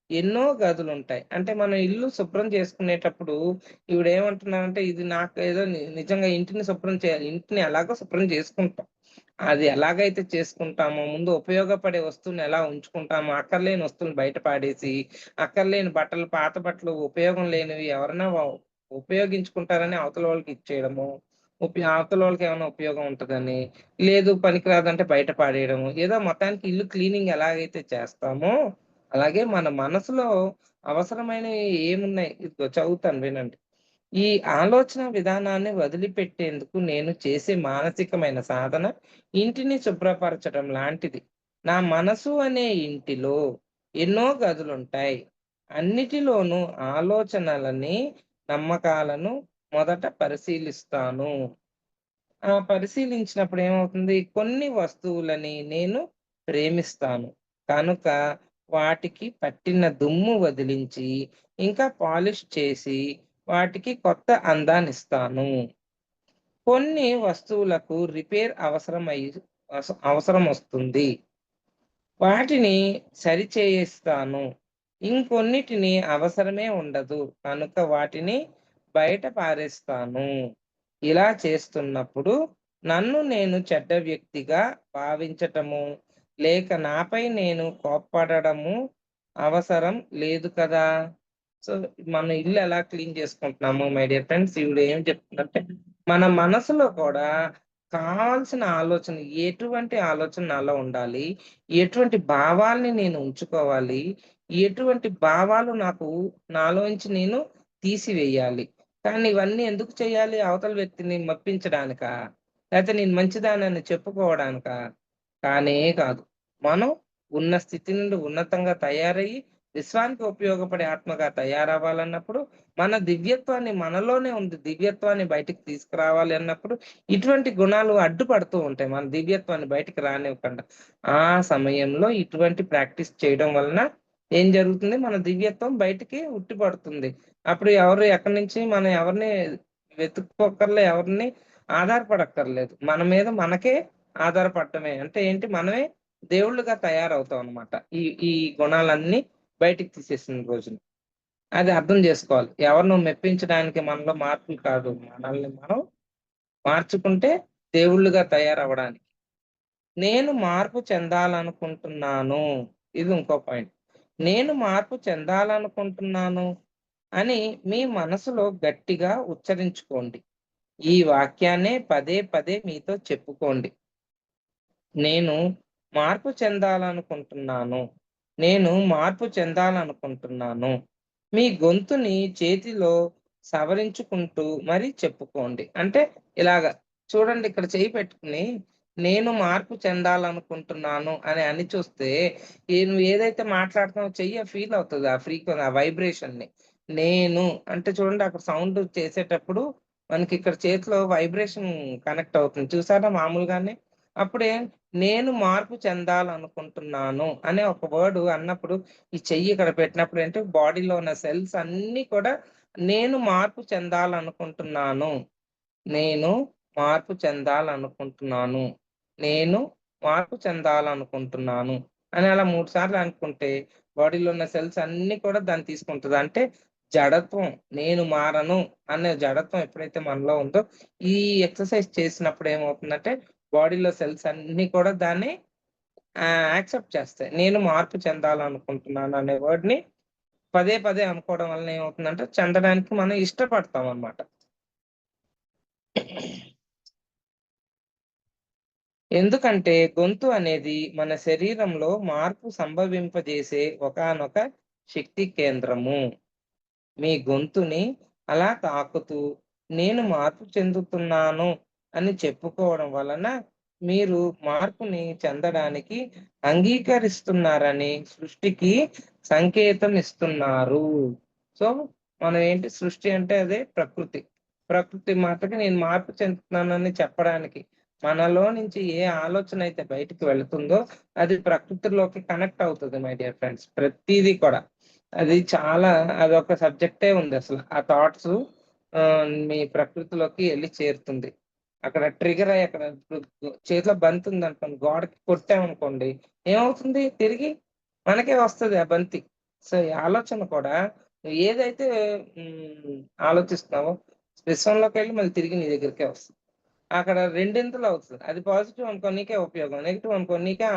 ఎన్నో గదులుంటాయి. అంటే మనం ఇల్లు శుభ్రం చేసుకునేటప్పుడు ఈవిడేమంటున్నారంటే ఇది నాకేదో నిజంగా ఇంటిని శుభ్రం చేయాలి. ఇంటిని ఎలాగో శుభ్రం చేసుకుంటాం. అది ఎలాగైతే చేసుకుంటామో, ముందు ఉపయోగపడే వస్తువుని ఎలా ఉంచుకుంటామో, అక్కర్లేని వస్తువుని బయట పాడేసి, అక్కర్లేని బట్టలు, పాత బట్టలు ఉపయోగం లేనివి ఎవరైనా ఉపయోగించుకుంటారని అవతల వాళ్ళకి ఇచ్చేయడము. అవతల వాళ్ళకేమైనా ఉపయోగం ఉంటదని, లేదు పనికిరాదంటే బయట పాడేయడము. ఏదో మొత్తానికి ఇల్లు క్లీనింగ్ ఎలాగైతే చేస్తామో, అలాగే మన మనసులో అవసరమైనవి ఏమున్నాయి? ఇదిగో చదువుతాను వినండి. ఈ ఆలోచన విధానాన్ని వదిలిపెట్టేందుకు నేను చేసే మానసికమైన సాధన ఇంటిని శుభ్రపరచడం లాంటిది. నా మనసు అనే ఇంటిలో ఎన్నో గదులుంటాయి. అన్నిటిలోనూ ఆలోచనలని, నమ్మకాలను మొదట పరిశీలిస్తాను. పరిశీలించినప్పుడు ఏమవుతుంది? కొన్ని వస్తువులని నేను ప్రేమిస్తాను. కనుక వాటికి పట్టిన దుమ్ము వదిలించి, ఇంకా పాలిష్ చేసి, వాటికి కొత్త అందాన్నిస్తాను. కొన్ని వస్తువులకు రిపేర్ అవసరమొస్తుంది. వాటిని సరిచేయిస్తాను. ఇంకొన్నిటిని అవసరమే ఉండదు. కనుక వాటిని బయట పారేస్తాను. ఇలా చేస్తున్నప్పుడు నన్ను నేను చెడ్డ వ్యక్తిగా భావించటము, లేక నాపై నేను కోప్పడడము అవసరం లేదు కదా! సో, మన ఇల్లు ఎలా క్లీన్ చేసుకుంటున్నాము మై డియర్ ఫ్రెండ్స్, ఈవిడ ఏం చెప్తుందంటే, మన మనసులో కూడా కావాల్సిన ఆలోచన, ఎటువంటి ఆలోచన నాలో ఉండాలి? ఎటువంటి భావాల్ని నేను ఉంచుకోవాలి? ఎటువంటి భావాలు నాలోంచి నేను తీసివేయాలి? కానీ ఇవన్నీ ఎందుకు చేయాలి? అవతల వ్యక్తిని మెప్పించడానికా? లేతే నేను మంచిదానని చెప్పుకోవడానికా? కానే కాదు. మనం ఉన్న స్థితి నుండి ఉన్నతంగా తయారయ్యి, విశ్వానికి ఉపయోగపడే ఆత్మగా తయారవ్వాలన్నప్పుడు, మన దివ్యత్వాన్ని మనలోనే ఉంది. దివ్యత్వాన్ని బయటికి తీసుకురావాలి అన్నప్పుడు, ఇటువంటి గుణాలు అడ్డుపడుతూ ఉంటాయి. మన దివ్యత్వాన్ని బయటికి రానివ్వకుండా. ఆ సమయంలో ఇటువంటి ప్రాక్టీస్ చేయడం వలన ఏం జరుగుతుంది? మన దివ్యత్వం బయటికి ఉట్టిపడుతుంది. అప్పుడు ఎవరు ఎక్కడి నుంచి మనం ఎవరిని వెతుక్కోక్కర్లే, ఎవరిని ఆధారపడక్కర్లేదు. మన మీద మనకే ఆధారపడటమే. అంటే ఏంటి? మనమే దేవుళ్ళుగా తయారవుతాం అన్నమాట. ఈ ఈ గుణాలన్నీ బయటికి తీసేసిన రోజున. అది అర్థం జేసుకోవాలి. ఎవరినో మెప్పించడానికి మనలో మార్పులు కాదు. మనల్ని మనం మార్చుకుంటే దేవుళ్ళుగా తయారవ్వడానికి. నేను మార్పు చెందాలనుకుంటున్నాను. ఇది ఇంకో పాయింట్. నేను మార్పు చెందాలనుకుంటున్నాను అని మీ మనసులో గట్టిగా ఉచ్చరించుకోండి. ఈ వాక్యాన్నే పదే పదే మీతో చెప్పుకోండి. నేను మార్పు చెందాలనుకుంటున్నాను. నేను మార్పు చెందాలనుకుంటున్నాను. మీ గొంతుని చేతిలో సవరించుకుంటూ మరి చెప్పుకోండి. అంటే ఇలాగ చూడండి, ఇక్కడ చెయ్యి పెట్టుకొని నేను మార్పు చెందాలనుకుంటున్నాను అని చూస్తే నువ్వు ఏదైతే మాట్లాడుతున్నావో చెయ్యి ఫీల్ అవుతది. ఆ వైబ్రేషన్‌ని. నేను అంటే చూడండి, అక్కడ సౌండ్ చేసేటప్పుడు మనకి ఇక్కడ చేతిలో వైబ్రేషన్ కనెక్ట్ అవుతుంది. చూసారా మామూలుగానే? అప్పుడే నేను మార్పు చెందాలనుకుంటున్నాను అనే ఒక వర్డ్ అన్నప్పుడు, ఈ చెయ్యి ఇక్కడ పెట్టినప్పుడు ఏంటి, బాడీలో ఉన్న సెల్స్ అన్నీ కూడా నేను మార్పు చెందాలనుకుంటున్నాను. నేను మార్పు చెందాలనుకుంటున్నాను. నేను మార్పు చెందాలనుకుంటున్నాను అని అలా 3 సార్లు అనుకుంటే బాడీలో ఉన్న సెల్స్ అన్నీ కూడా దాన్ని తీసుకుంటది. అంటే జడత్వం, నేను మారను అనే జడత్వం ఎప్పుడైతే మనలో ఉందో, ఈ ఎక్సర్‌సైజ్ చేసినప్పుడు ఏమవుతుందంటే బాడీలో సెల్స్ అన్నీ కూడా దాన్ని యాక్సెప్ట్ చేస్తాయి. నేను మార్పు చెందాలనుకుంటున్నాను అనే వర్డ్‌ని పదే పదే అనుకోవడం వలన ఏమవుతుందంటే చెందడానికి మనం ఇష్టపడతాం అన్నమాట. ఎందుకంటే గొంతు అనేది మన శరీరంలో మార్పు సంభవింపజేసే ఒకానొక శక్తి కేంద్రము. మీ గొంతుని అలా తాకుతూ నేను మార్పు చెందుతున్నాను అని చెప్పుకోవడం వలన మీరు మార్పుని చెందడానికి అంగీకరిస్తున్నారని సృష్టికి సంకేతం ఇస్తున్నారు. సో, మనం ఏంటి సృష్టి అంటే అదే ప్రకృతి. ప్రకృతి మాతకి నేను మార్పు చెందుతున్నానని చెప్పడానికి మనలో నుంచి ఏ ఆలోచన అయితే బయటికి వెళుతుందో అది ప్రకృతిలోకి కనెక్ట్ అవుతది మై డియర్ ఫ్రెండ్స్. ప్రతీది కూడా. అది చాలా అదొక సబ్జెక్టే ఉందసల. ఆ థాట్సు మీ ప్రకృతిలోకి ఎళ్లి చేరుతుంది. అక్కడ ట్రిగ్గర్ అయ్యి అక్కడ ఇప్పుడు చేతిలో బంతుందనుకోండి, గోడకి కొట్టామనుకోండి, ఏమవుతుంది? తిరిగి మనకే వస్తది ఆ బంతి. సో, ఈ ఆలోచన కూడా నువ్వు ఏదైతే హ్మ్, ఆలోచిస్తున్నావో విశ్వంలోకెళ్ళి మళ్ళీ తిరిగి నీ దగ్గరికే వస్తది. అక్కడ రెండింతలు అవుతది. అది పాజిటివ్ అనుకో నీకే ఉపయోగం. నెగెటివ్ అనుకో నీకే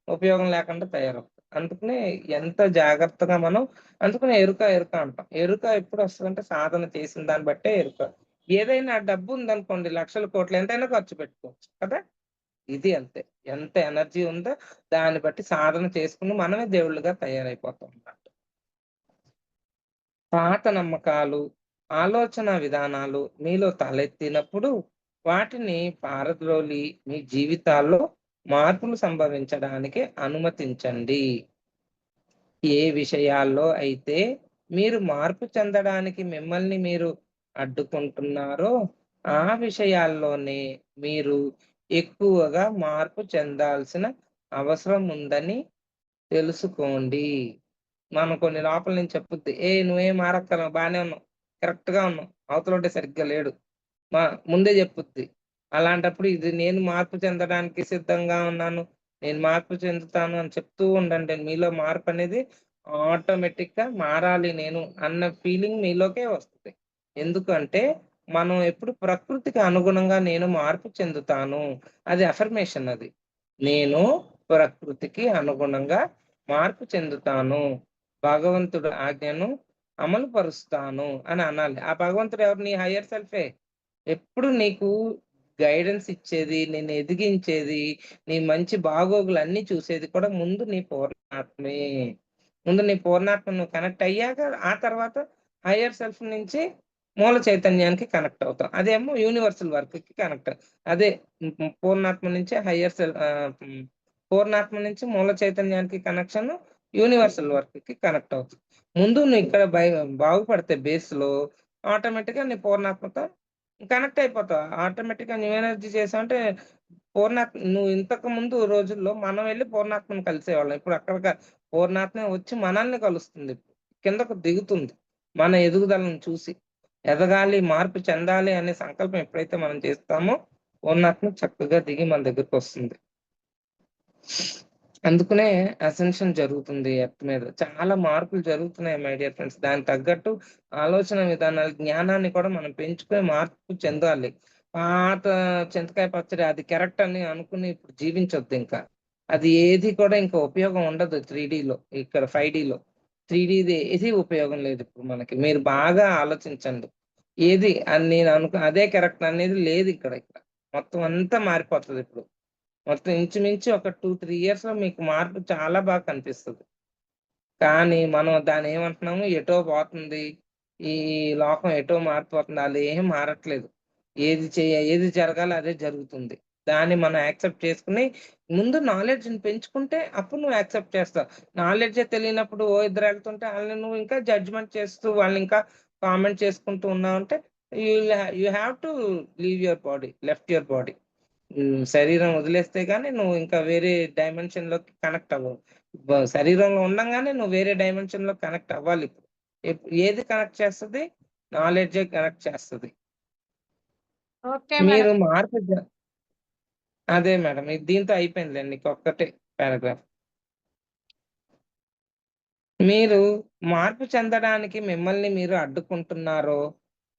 ఉపయోగం లేకుండా తయారవుతది. అందుకనే ఎంత జాగ్రత్తగా మనం అందుకనే ఎరుక, ఎరుక అంటాం. ఎరుక ఎప్పుడొస్తదంటే సాధన చేసిన దాన్ని బట్టే ఎరుక. ఏదైనా డబ్బుందనుకోండి లక్షల, కోట్లు ఎంతైనా ఖర్చు పెట్టుకోవచ్చు కదా! ఇది అంతే. ఎంత ఎనర్జీ ఉందో దాన్ని బట్టి సాధన చేసుకొని మనమే దేవుళ్ళుగా తయారైపోతాం అన్నమాట. పాత నమ్మకాలు, ఆలోచన విధానాలు మీలో తలెత్తినప్పుడు వాటిని పారద్రోలి మీ జీవితాల్లో మార్పులు సంభవించడానికి అనుమతించండి. ఏ విషయాల్లో అయితే మీరు మార్పు చెందడానికి మిమ్మల్ని మీరు అడ్డుకుంటున్నారో, ఆ విషయాల్లోనే మీరు ఎక్కువగా మార్పు చెందాల్సిన అవసరం ఉందని తెలుసుకోండి. మనం కొన్ని లోపల నుంచి చెప్పుద్ది. "ఏయ్! నువ్వేం మారక్కర్లేదు బానే ఉన్నావు. కరెక్ట్‌గా ఉన్నావు. అవతలోడే సరిగ్గా లేడు." మా ముందే జెప్పుద్ది. అలాంటప్పుడు ఇది నేను మార్పు చెందడానికి సిద్ధంగా ఉన్నాను. నేను మార్పు చెందుతాను అని చెప్తూ ఉండండి. మీలో మార్పనేది ఆటోమేటిక్‌గా మారాలి నేను అన్న ఫీలింగ్ మీలోకే వస్తది. ఎందుకంటే మనం ఎప్పుడు ప్రకృతికి అనుగుణంగా నేను మార్పు చెందుతాను. అది అఫర్మేషన్ అది. నేను ప్రకృతికి అనుగుణంగా మార్పు చెందుతాను. భగవంతుడి ఆజ్ఞను అమలు పరుస్తాను అని అనాలి. ఆ భగవంతుడు ఎవరు? నీ హైయర్ సెల్ఫే. ఎప్పుడు నీకు గైడెన్స్ ఇచ్చేది, నిన్ను ఎదిగించేది, నీ మంచి బాగోగులన్నీ చూసేది కూడా ముందు నీ పూర్ణాత్మే. ముందు నీ పూర్ణాత్మ నువ్వు కనెక్ట్ అయ్యాక, ఆ తర్వాత హైయర్ సెల్ఫ్ నుంచి మూల చైతన్యానికి కనెక్ట్ అవుతాం. అదేమో యూనివర్సల్ వర్క్‌కి కనెక్ట్. అదే పూర్ణాత్మ నుంచి పూర్ణాత్మ నుంచి మూల చైతన్యానికి కనెక్షన్ యూనివర్సల్ వర్క్‌కి కనెక్ట్ అవుతుంది. ముందు నువ్వు ఇక్కడ బాగుపడితే బేస్‌లో ఆటోమేటిక్‌గా నీ పూర్ణాత్మతో కనెక్ట్ అయిపోతావు. ఆటోమేటిక్‌గా న్యూ ఎనర్జీ చేసావంటే నువ్వు ఇంతకు ముందు రోజుల్లో మనం వెళ్లి పూర్ణాత్మను కలిసేవాళ్ళం. ఇప్పుడు అక్కడిక పూర్ణాత్మే వచ్చి మనల్ని కలుస్తుంది. కిందకు దిగుతుంది. మన ఎదుగుదలను చూసి. ఎదగాలి, మార్పు చెందాలి అనే సంకల్పం ఎప్పుడైతే మనం చేస్తామో పూర్ణాత్మ చక్కగా దిగి మన దగ్గరకొస్తుంది. అందుకనే అసెన్షన్ జరుగుతుంది ఎర్త్ మీద. చాలా మార్పులు జరుగుతున్నాయి మై డియర్ ఫ్రెండ్స్. దానికి తగ్గట్టు ఆలోచన విధానాలు, జ్ఞానాన్ని కూడా మనం పెంచుకొని మార్పు చెందాలి. పాత చింతకాయ పచ్చడి అది కరెక్ట్ అని అనుకుని ఇప్పుడు జీవించొద్దింకా. అది ఏది కూడా ఇంకా ఉపయోగం ఉండదు 3డీలో. ఇక్కడ 5డీలో. 3డీది ఏది ఉపయోగం లేదిప్పుడు మనకి. మీరు బాగా ఆలోచించండి. ఏది అని నేను అదే కరెక్ట్ అనేది లేదిక్కడ. మొత్తం అంతా మారిపోతదిప్పుడు. మొత్తం ఇంచుమించు ఒక 2, 3 ఇయర్స్‌లో మీకు మార్పు చాలా బాగా కనిపిస్తది. కానీ మనం దాన్నేమంటున్నాము ఎటో పోతుంది. ఈ లోకం ఎటో మారిపోతుంది. ఆళ్ళేం మారట్లేదు. ఏది జరగాలో అదే జరుగుతుంది. దాన్ని మనం యాక్సెప్ట్ చేసుకొని ముందు నాలెడ్జ్‌ని పెంచుకుంటే అప్పుడు నువ్వు యాక్సెప్ట్ చేస్తావు. నాలెడ్జే తెలియనప్పుడు ఓ ఇద్దరెళ్తుంటే ఆళ్ళని నువ్వు ఇంకా జడ్జ్‌మెంట్ చేస్తూ వాళ్ళనింకా కామెంట్ చేసుకుంటూ ఉన్నావంటే you have to leave your body. Left your body. శరీరం వదిలేస్తే గాని నువ్వు ఇంకా వేరే డైమెన్షన్‌లోకి కనెక్ట్ అవ్వవు. శరీరంలో ఉండంగానే నువ్వు వేరే డైమెన్షన్‌లోకి కనెక్ట్ అవ్వాలిప్పుడు. ఏది కనెక్ట్ చేస్తది? నాలెడ్జే కనెక్ట్ చేస్తది. Okay madam. మీరు మార్పు అదే మేడం. ఇది దీంతో అయిపోయిందిలెండి. ఇంకొక్కటే పారాగ్రాఫ్. మీరు మార్పు చెందడానికి మిమ్మల్ని మీరు అడ్డుకుంటున్నారో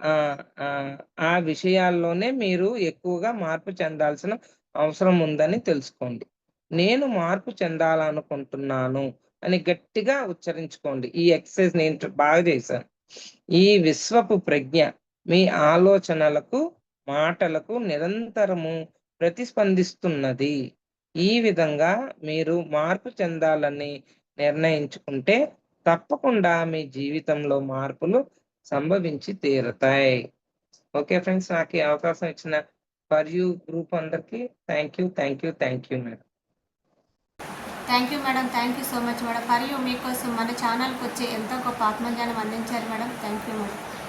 ఆహ్, ఆహ్, ఆ విషయాల్లోనే మీరు ఎక్కువగా మార్పు చెందాల్సిన అవసరం ఉందని తెలుసుకోండి. నేను మార్పు చెందాలనుకుంటున్నాను అని గట్టిగా ఉచ్చరించుకోండి. ఈ ఎక్సర్సైజ్ నేను బాగా చేశాను. ఈ విశ్వపు ప్రజ్ఞ మీ ఆలోచనలకు, మాటలకు నిరంతరము ప్రతిస్పందిస్తున్నది. ఈ విధంగా మీరు మార్పు చెందాలని నిర్ణయించుకుంటే తప్పకుండా మీ జీవితంలో మార్పులు సంభవించి తీరుతాయి. Okay friends. నాకు ఈ అవకాశం ఇచ్చిన ఫర్ యూ గ్రూప్ అందరికీ thank you madam. Thank you madam. Thank you so much madam. మరియు మీకోసం మన ఛానల్కి వచ్చి ఎంతో గొప్ప ఆత్మజ్ఞానం అందించారు మేడం. Thank you madam.